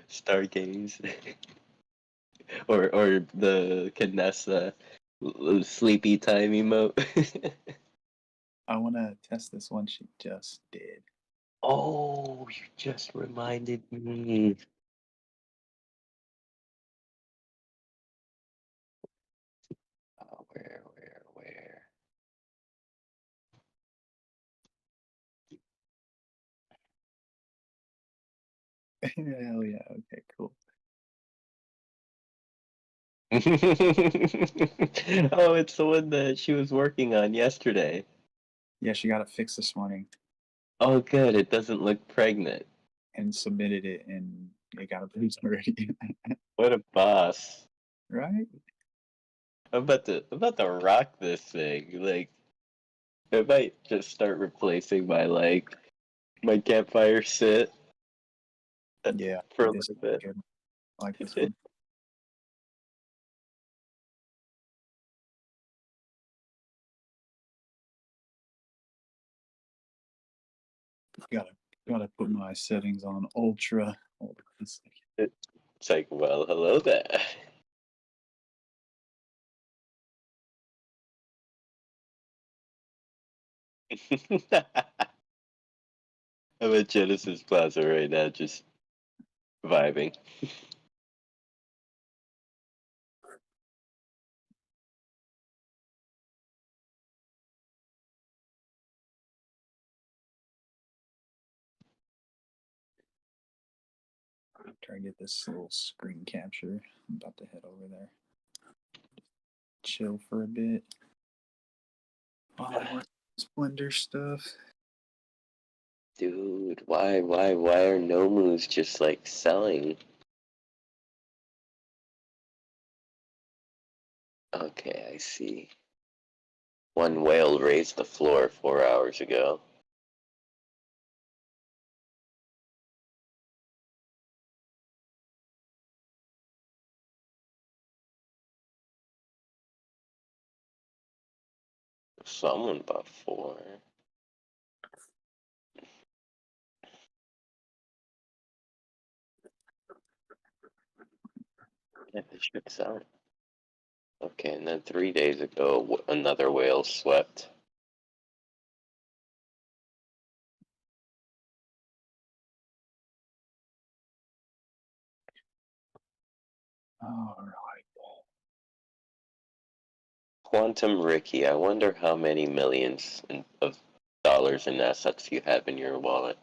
Stargaze. or the Canessa sleepy time emote. I want to test this one she just did. Oh, you just reminded me. Oh, where? Hell yeah, okay, cool. Oh, it's the one that she was working on yesterday. Yeah, she got it fixed this morning Oh, good. It doesn't look pregnant. and submitted it, and it got approved already. What a boss. Right? I'm about to rock this thing. Like, I might just start replacing my campfire sit Yeah, for a this little is bit. good. I like this one. Gotta put my settings on ultra. Hold on a second. It's like, well, hello there. I'm at Genesis Plaza right now, just vibing. Try to get this little screen capture. I'm about to head over there. Chill for a bit. Oh, Splendor stuff. Dude, why are Nomus just like selling? Okay, I see. One whale raised the floor 4 hours ago. Someone bought 4. Yeah, they should sell. Okay, and then 3 days ago, another whale swept. All right. Quantum Ricky, I wonder how many millions of dollars in assets you have in your wallet.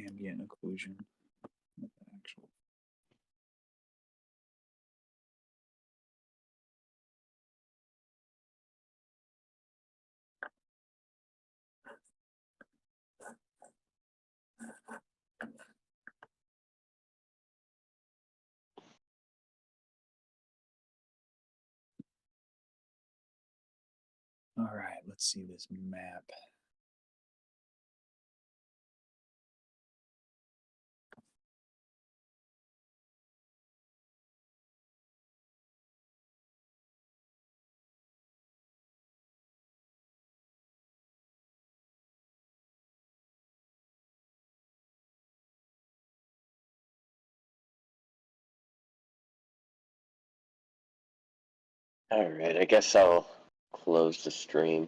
Ambient occlusion. Actual. All right, let's see this map. Alright, I guess I'll close the stream.